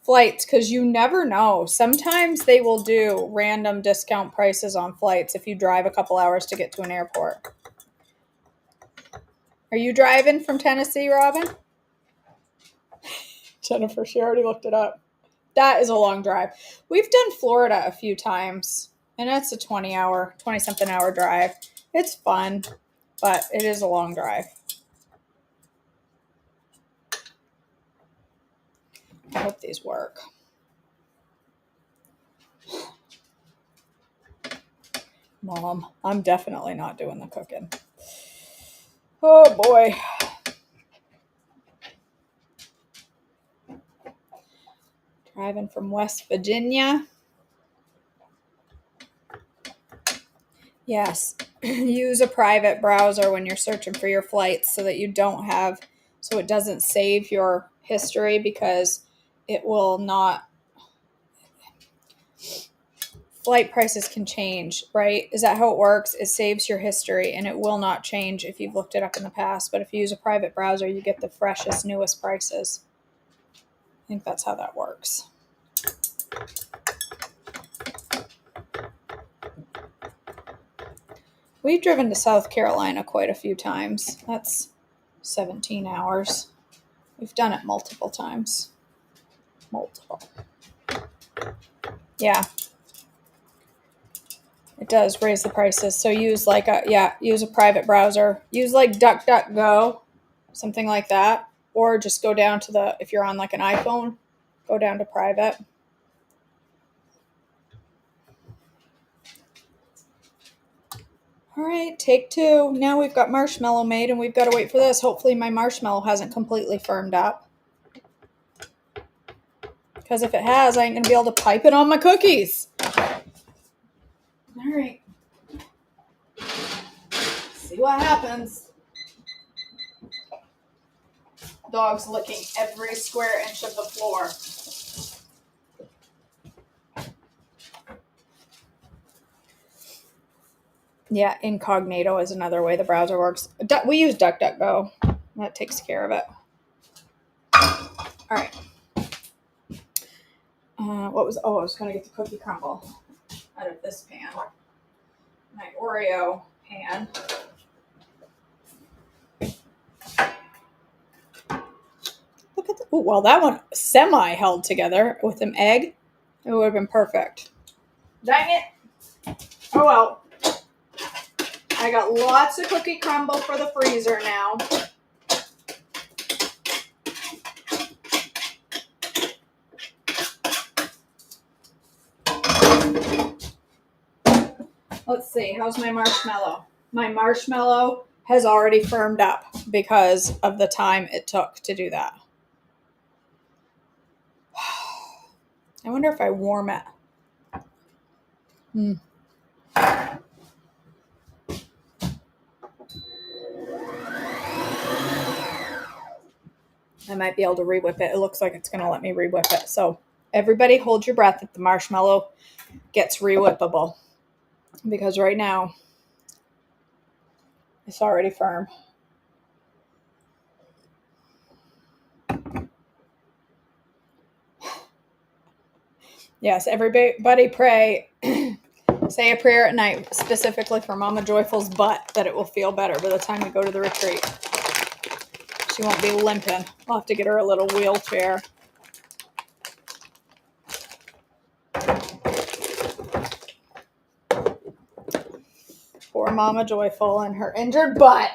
flights because you never know. Sometimes they will do random discount prices on flights if you drive a couple hours to get to an airport. Are you driving from Tennessee, Robin? Jennifer, she already looked it up. That is a long drive. We've done Florida a few times, and it's a 20-something hour drive. It's fun, but it is a long drive. I hope these work. Mom, I'm definitely not doing the cooking. Oh, boy. Driving from West Virginia. Yes, use a private browser when you're searching for your flights so that you don't have, so it doesn't save your history because it will not, flight prices can change, right? Is that how it works? It saves your history and it will not change if you've looked it up in the past. But if you use a private browser, you get the freshest, newest prices. I think that's how that works. We've driven to South Carolina quite a few times. That's 17 hours. We've done it multiple times. Multiple. Yeah. It does raise the prices. So use use a private browser. Use like DuckDuckGo, something like that. Or just go down to if you're on like an iPhone, go down to private. All right, take two. Now we've got marshmallow made and we've got to wait for this. Hopefully my marshmallow hasn't completely firmed up. Because if it has, I ain't going to be able to pipe it on my cookies. All right. See what happens. Dog's licking every square inch of the floor. Yeah, incognito is another way the browser works. We use DuckDuckGo. That takes care of it. All right. I was going to get the cookie crumble out of this pan. My Oreo pan. Look at the Ooh, well, that one semi held together with an egg. It would have been perfect. Dang it. Oh well. I got lots of cookie crumble for the freezer now. Let's see, how's my marshmallow? My marshmallow has already firmed up because of the time it took to do that. I wonder if I warm it. I might be able to re-whip it. It looks like it's going to let me re-whip it. So everybody hold your breath if the marshmallow gets re-whippable. Because right now, it's already firm. Yes, everybody pray. Say a prayer at night, specifically for Mama Joyful's butt, that it will feel better by the time we go to the retreat. She won't be limping. We'll have to get her a little wheelchair. Poor Mama Joyful and her injured butt.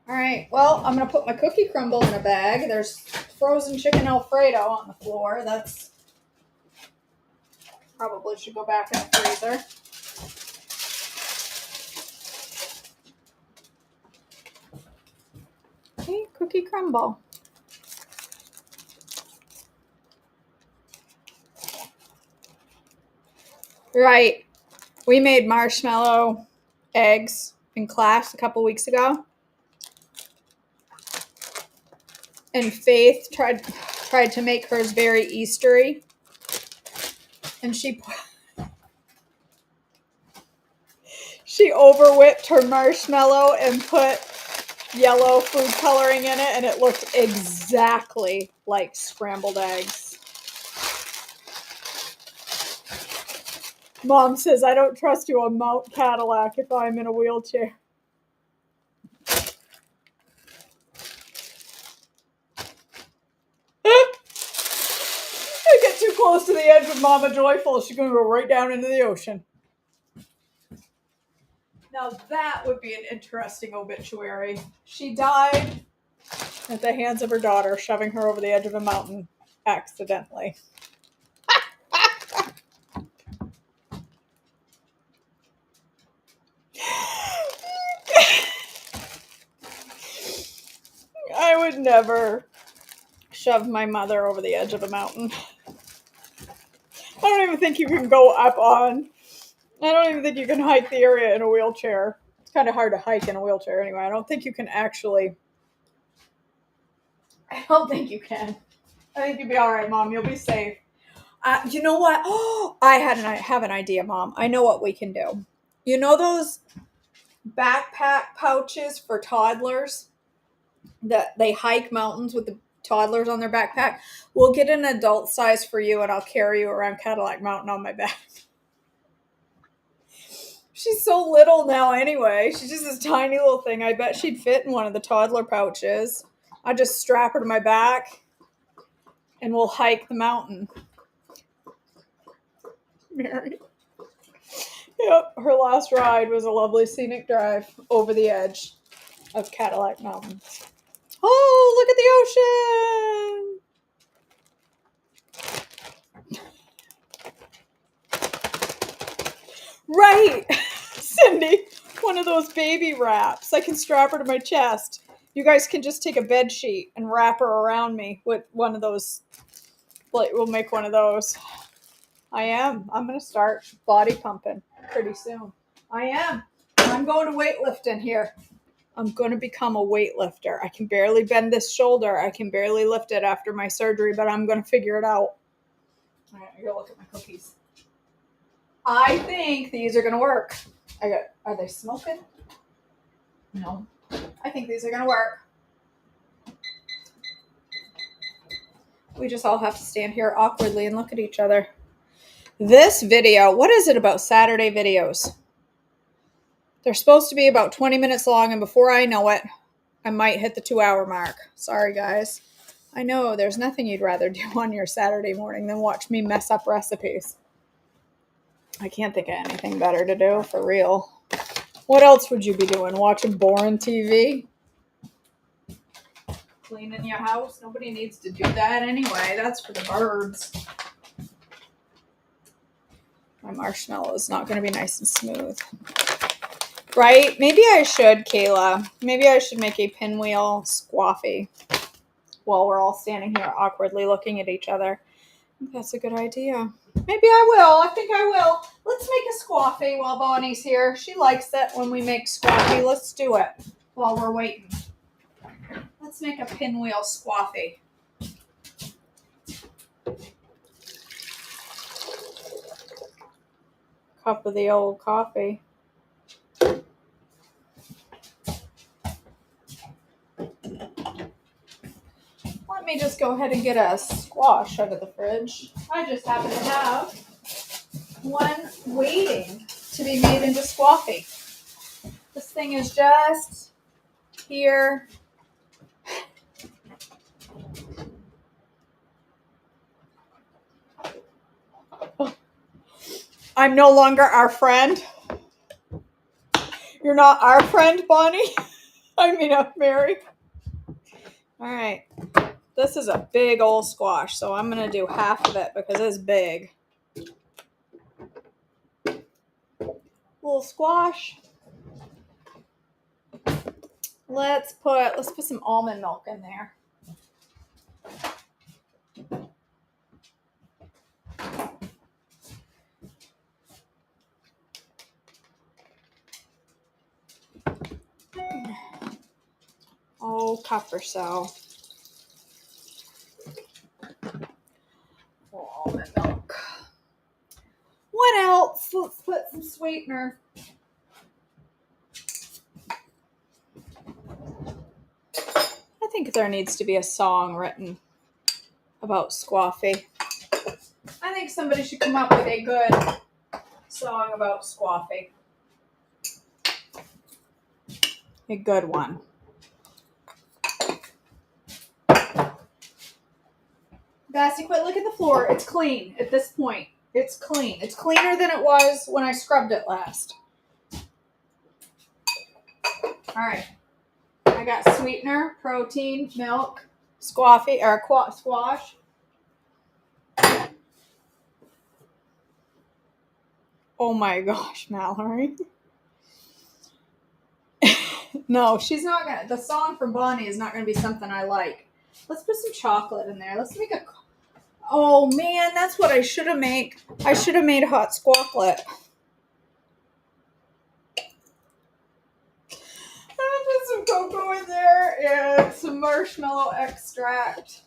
All right, well, I'm going to put my cookie crumble in a bag. There's frozen chicken Alfredo on the floor. That's probably should go back in the freezer. Okay, cookie crumble. Right. We made marshmallow eggs in class a couple weeks ago. And Faith tried to make hers very Eastery. And she over-whipped her marshmallow and put yellow food coloring in it, and it looked exactly like scrambled eggs. Mom says, I don't trust you on Mount Cadillac if I'm in a wheelchair. I get too close to the edge with Mama Joyful, she's going to go right down into the ocean. Now that would be an interesting obituary. She died at the hands of her daughter, shoving her over the edge of a mountain accidentally. I would never shove my mother over the edge of a mountain. I don't even think you can go up on. I don't even think you can hike the area in a wheelchair. It's kind of hard to hike in a wheelchair anyway. I don't think you can actually. I don't think you can. I think you'll be all right, Mom. You'll be safe. You know what? Oh, I have an idea, Mom. I know what we can do. You know those backpack pouches for toddlers that they hike mountains with the toddlers on their backpack? We'll get an adult size for you, and I'll carry you around Cadillac Mountain on my back. She's so little now anyway. She's just this tiny little thing. I bet she'd fit in one of the toddler pouches. I just strap her to my back, and we'll hike the mountain. Mary. Yep, her last ride was a lovely scenic drive over the edge of Cadillac Mountain. Oh, look at the ocean! Right! Cindy, one of those baby wraps. I can strap her to my chest. You guys can just take a bed sheet and wrap her around me with one of those. We'll make one of those. I'm going to start body pumping pretty soon. I'm going to weightlifting here. I'm going to become a weightlifter. I can barely bend this shoulder. I can barely lift it after my surgery, but I'm going to figure it out. All right, here, look at my cookies. I think these are going to work. Are they smoking? No. I think these are going to work. We just all have to stand here awkwardly and look at each other. This video, what is it about Saturday videos? They're supposed to be about 20 minutes long, and before I know it, I might hit the 2-hour mark. Sorry, guys. I know there's nothing you'd rather do on your Saturday morning than watch me mess up recipes. I can't think of anything better to do, for real. What else would you be doing? Watching boring TV? Cleaning your house? Nobody needs to do that anyway. That's for the birds. My marshmallow is not going to be nice and smooth. Right? Maybe I should, Kayla. Maybe I should make a pinwheel squaffy while we're all standing here awkwardly looking at each other. I think that's a good idea. Maybe I will. I think I will. Let's make a squaffy while Bonnie's here. She likes it when we make squaffy. Let's do it while we're waiting. Let's make a pinwheel squaffy. Cup of the old coffee. Let me just go ahead and get a squash out of the fridge. I just happen to have one waiting to be made into squaffy. This thing is just here. I'm no longer our friend. You're not our friend, Bonnie. I mean, Mary. All right. This is a big old squash, so I'm going to do half of it because it's big. Little squash. Let's put some almond milk in there. Oh, cup or so. Almond milk. What else? Let's put some sweetener. I think there needs to be a song written about squaffy. I think somebody should come up with a good song about squaffy. A good one. Bassy, quit licking the floor. It's clean at this point. It's clean. It's cleaner than it was when I scrubbed it last. All right. I got sweetener, protein, milk, squash. Oh my gosh, Mallory. No, she's not going to. The song from Bonnie is not going to be something I like. Let's put some chocolate in there. Let's make a... Oh, man, that's what I should have made. I should have made hot squacklet. I'll put some cocoa in there and some marshmallow extract.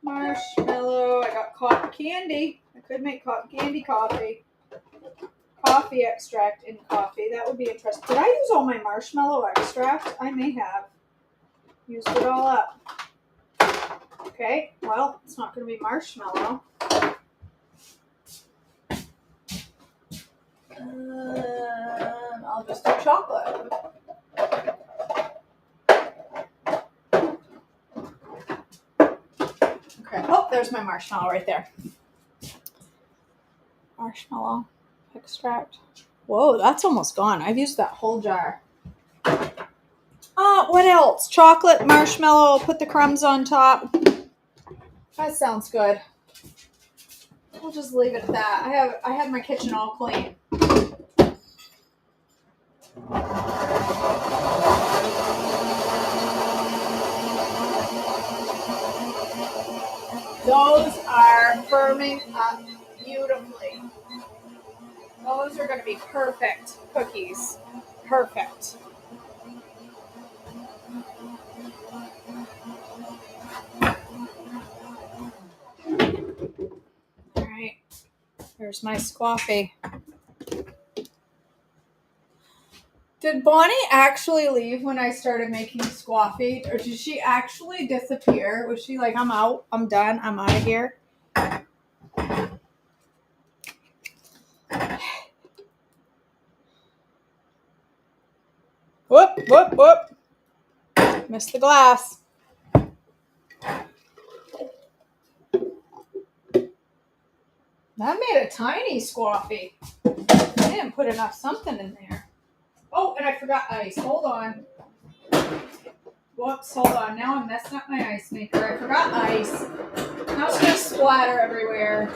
Marshmallow. I got cotton candy. I could make cotton candy coffee. Coffee extract in coffee. That would be interesting. Did I use all my marshmallow extract? I may have used it all up. Okay, well, it's not going to be marshmallow. I'll just do chocolate. Okay. Oh, there's my marshmallow right there. Marshmallow extract. Whoa, that's almost gone. I've used that whole jar. What else? Chocolate, marshmallow, put the crumbs on top. That sounds good. We'll just leave it at that. I have my kitchen all clean. Those are firming up beautifully. Those are going to be perfect cookies. Perfect. All right. Here's my squaffy. Did Bonnie actually leave when I started making squaffy? Or did she actually disappear? Was she like, I'm out, I'm done, I'm out of here? Whoop, whoop, whoop. Missed the glass. That made a tiny squaffy. I didn't put enough something in there. Oh, and I forgot ice. Hold on. Whoops, hold on. Now I'm messing up my ice maker. I forgot ice. Now it's going to splatter everywhere.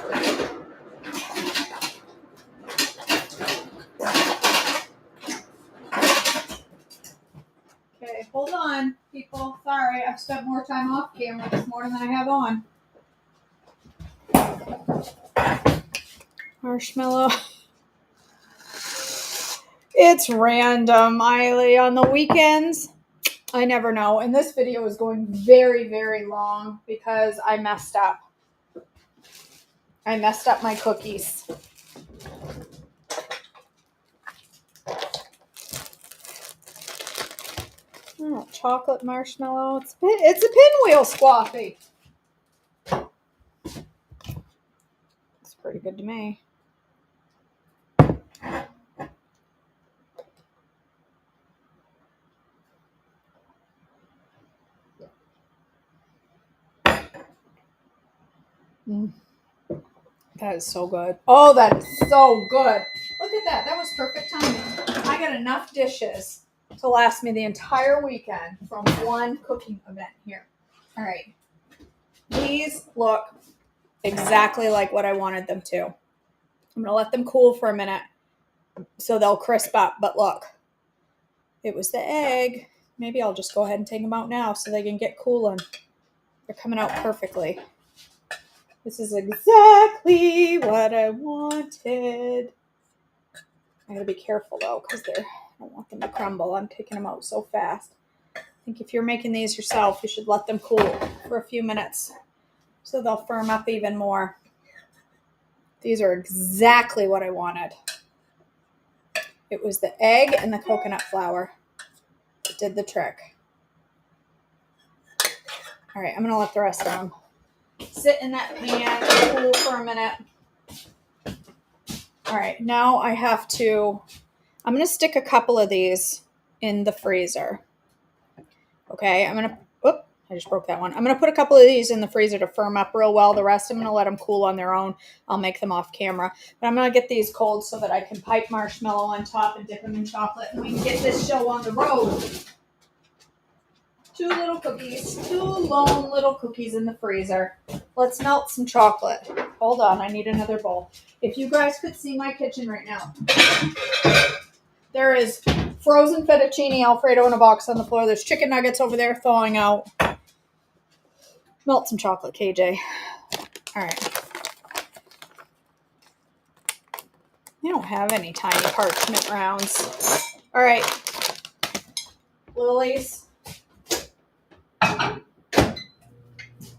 Okay, hold on, people. Sorry, I've spent more time off camera this morning than I have on. Marshmallow. It's random, Eiley. On the weekends, I never know. And this video is going very, very long because I messed up. I messed up my cookies. Oh, chocolate marshmallow. It's a pinwheel squaffy. It's pretty good to me. That is so good. Oh, that is so good. Look at that. That was perfect timing. I got enough dishes to last me the entire weekend from one cooking event here. All right. These look exactly like what I wanted them to. I'm going to let them cool for a minute so they'll crisp up. But look, it was the egg. Maybe I'll just go ahead and take them out now so they can get cooling. They're coming out perfectly. This is exactly what I wanted. I gotta be careful though, because I don't want them to crumble. I'm taking them out so fast. I think if you're making these yourself, you should let them cool for a few minutes so they'll firm up even more. These are exactly what I wanted. It was the egg and the coconut flour that did the trick. All right, I'm gonna let the rest of them sit in that pan, cool for a minute. All right, now I'm going to stick a couple of these in the freezer. Okay, I just broke that one. I'm going to put a couple of these in the freezer to firm up real well. The rest I'm going to let them cool on their own. I'll make them off camera. But I'm going to get these cold so that I can pipe marshmallow on top and dip them in chocolate. And we can get this show on the road. 2 little cookies. 2 lone little cookies in the freezer. Let's melt some chocolate. Hold on, I need another bowl. If you guys could see my kitchen right now, there is frozen fettuccine Alfredo in a box on the floor. There's chicken nuggets over there thawing out. Melt some chocolate, KJ. All right. I don't have any tiny parchment rounds. All right. Lily's.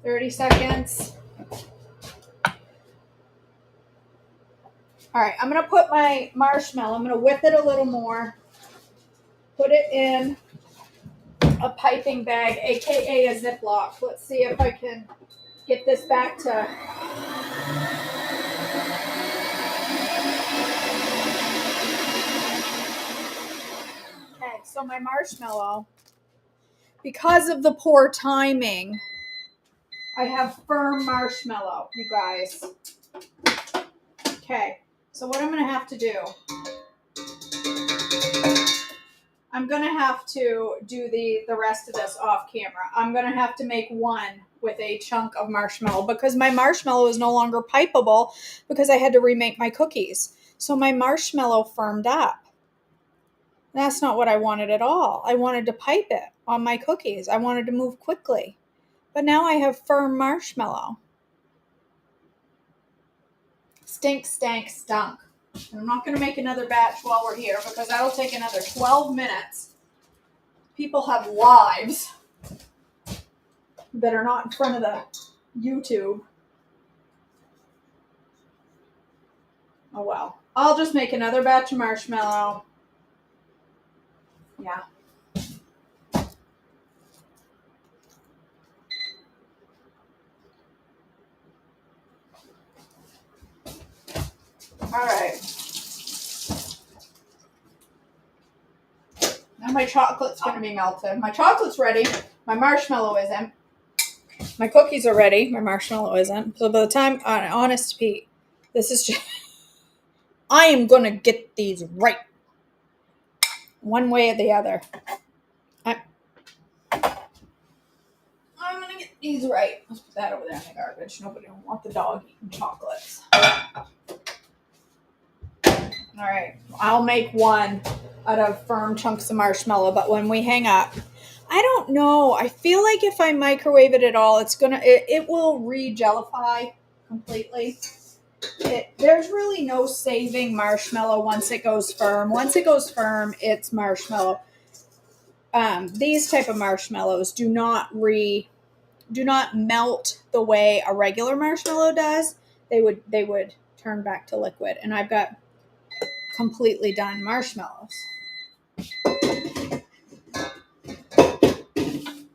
30 seconds. All right, I'm going to put my marshmallow, I'm going to whip it a little more, put it in a piping bag, aka a Ziploc. Let's see if I can get this back to... Okay, so my marshmallow, because of the poor timing, I have firm marshmallow, you guys. Okay, so what I'm going to have to do, I'm going to have to do the rest of this off camera. I'm going to have to make one with a chunk of marshmallow because my marshmallow is no longer pipeable because I had to remake my cookies. So my marshmallow firmed up. That's not what I wanted at all. I wanted to pipe it on my cookies. I wanted to move quickly. But now I have firm marshmallow. Stink, stank, stunk. And I'm not going to make another batch while we're here because that'll take another 12 minutes. People have lives that are not in front of the YouTube. Oh well. I'll just make another batch of marshmallow. Yeah. All right. Now my my chocolate's going to be melted. My chocolate's ready. My marshmallow isn't. My cookies are ready. My marshmallow isn't. So by the time, honest Pete, this is just, I am going to get these right. One way or the other. I'm going to get these right. Let's put that over there in the garbage. Nobody will want the dog eating chocolates. All right. I'll make one out of firm chunks of marshmallow, but when we hang up, I don't know. I feel like if I microwave it at all, it will re-gellify completely. There's really no saving marshmallow once it goes firm. Once it goes firm, it's marshmallow. These type of marshmallows do not melt the way a regular marshmallow does. They would turn back to liquid, and I've got completely done marshmallows.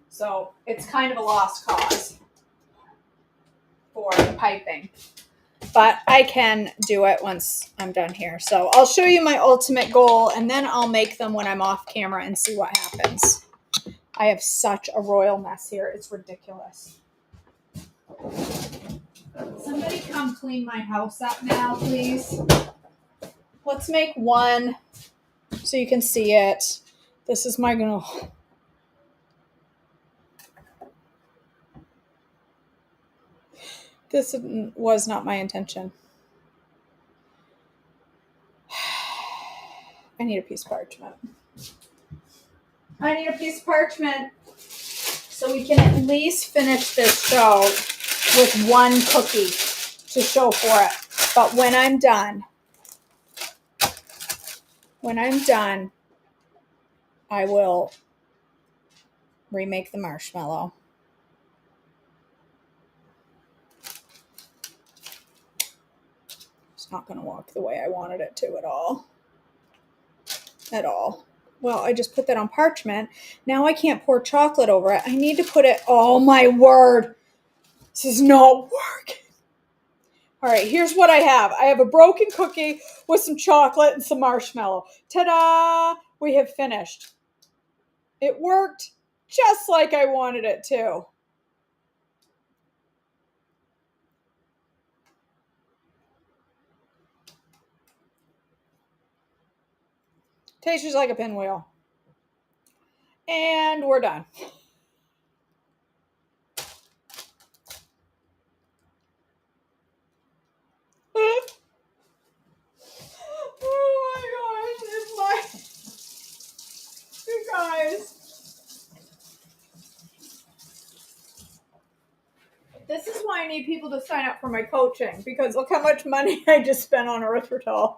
So it's kind of a lost cause for piping. But I can do it once I'm done here. So I'll show you my ultimate goal, and then I'll make them when I'm off camera and see what happens. I have such a royal mess here. It's ridiculous. Somebody come clean my house up now, please. Let's make one so you can see it. This is my goal. This was not my intention. I need a piece of parchment. I need a piece of parchment so we can at least finish this show with one cookie to show for it. But when I'm done, I will remake the marshmallow. It's not going to work the way I wanted it to at all. At all. Well, I just put that on parchment. Now I can't pour chocolate over it. I need to put it, oh my word. This is not working. All right, here's what I have. I have a broken cookie with some chocolate and some marshmallow. Ta-da! We have finished. It worked just like I wanted it to. Tastes just like a pinwheel. And we're done. Oh my gosh, you guys. This is why I need people to sign up for my coaching, because look how much money I just spent on erythritol.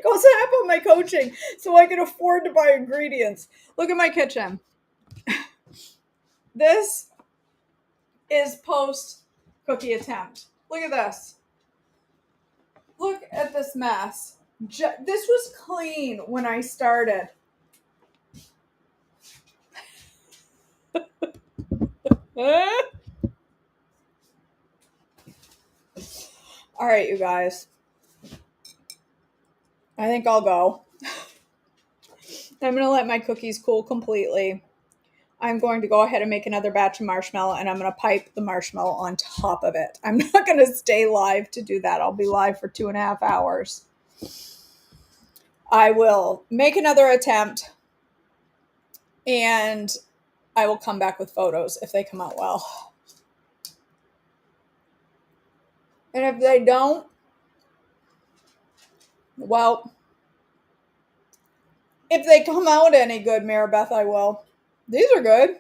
Go sign up on my coaching so I can afford to buy ingredients. Look at my kitchen. This is post cookie attempt. Look at this. Look at this mess. This was clean when I started. All right, you guys. I think I'll go. I'm going to let my cookies cool completely. I'm going to go ahead and make another batch of marshmallow, and I'm going to pipe the marshmallow on top of it. I'm not going to stay live to do that. I'll be live for 2.5 hours. I will make another attempt, and I will come back with photos if they come out well. And if they don't, well, if they come out any good, Maribeth, I will. These are good.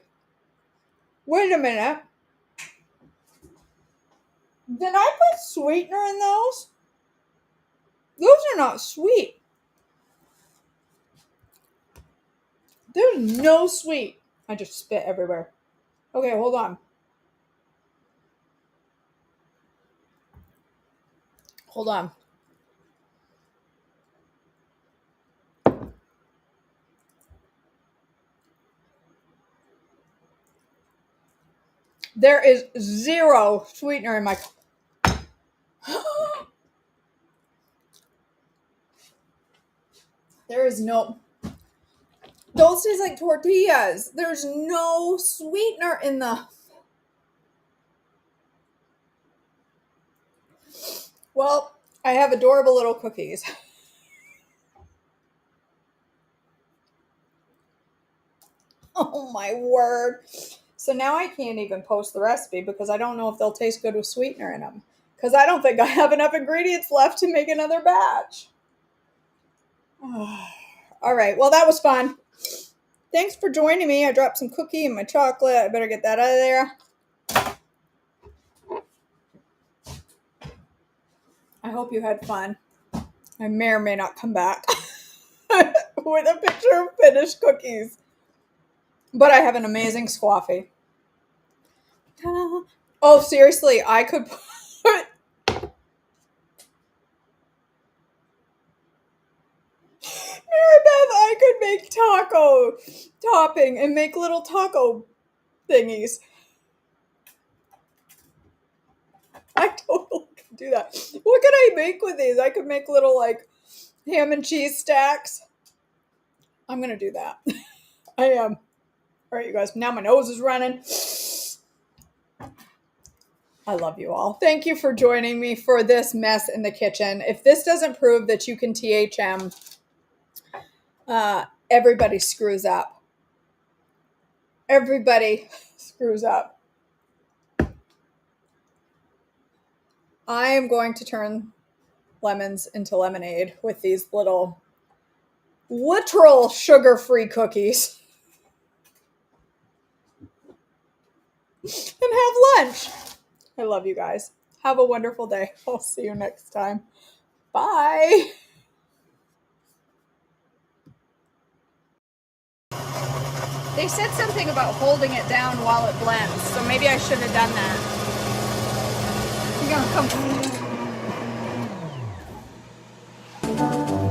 Wait a minute. Did I put sweetener in those? Those are not sweet. There's no sweet. I just spit everywhere. Okay, hold on. Hold on. There is zero sweetener in my... There is no... Those taste like tortillas. There's no sweetener in the... Well, I have adorable little cookies. Oh my word. So now I can't even post the recipe because I don't know if they'll taste good with sweetener in them. Because I don't think I have enough ingredients left to make another batch. All right, well, that was fun. Thanks for joining me. I dropped some cookie in my chocolate. I better get that out of there. I hope you had fun. I may or may not come back with a picture of finished cookies. But I have an amazing squaffy. Ta-da. Oh, seriously, I could put... Maribeth, I could make taco topping and make little taco thingies. I totally could do that. What could I make with these? I could make little, like, ham and cheese stacks. I'm going to do that. I am. All right, you guys. Now my nose is running. I love you all. Thank you for joining me for this mess in the kitchen. If this doesn't prove that you can THM, everybody screws up. Everybody screws up. I am going to turn lemons into lemonade with these little literal sugar-free cookies. And have lunch. I love you guys. Have a wonderful day. I'll see you next time. Bye. They said something about holding it down while it blends, so maybe I should have done that. You're gonna come.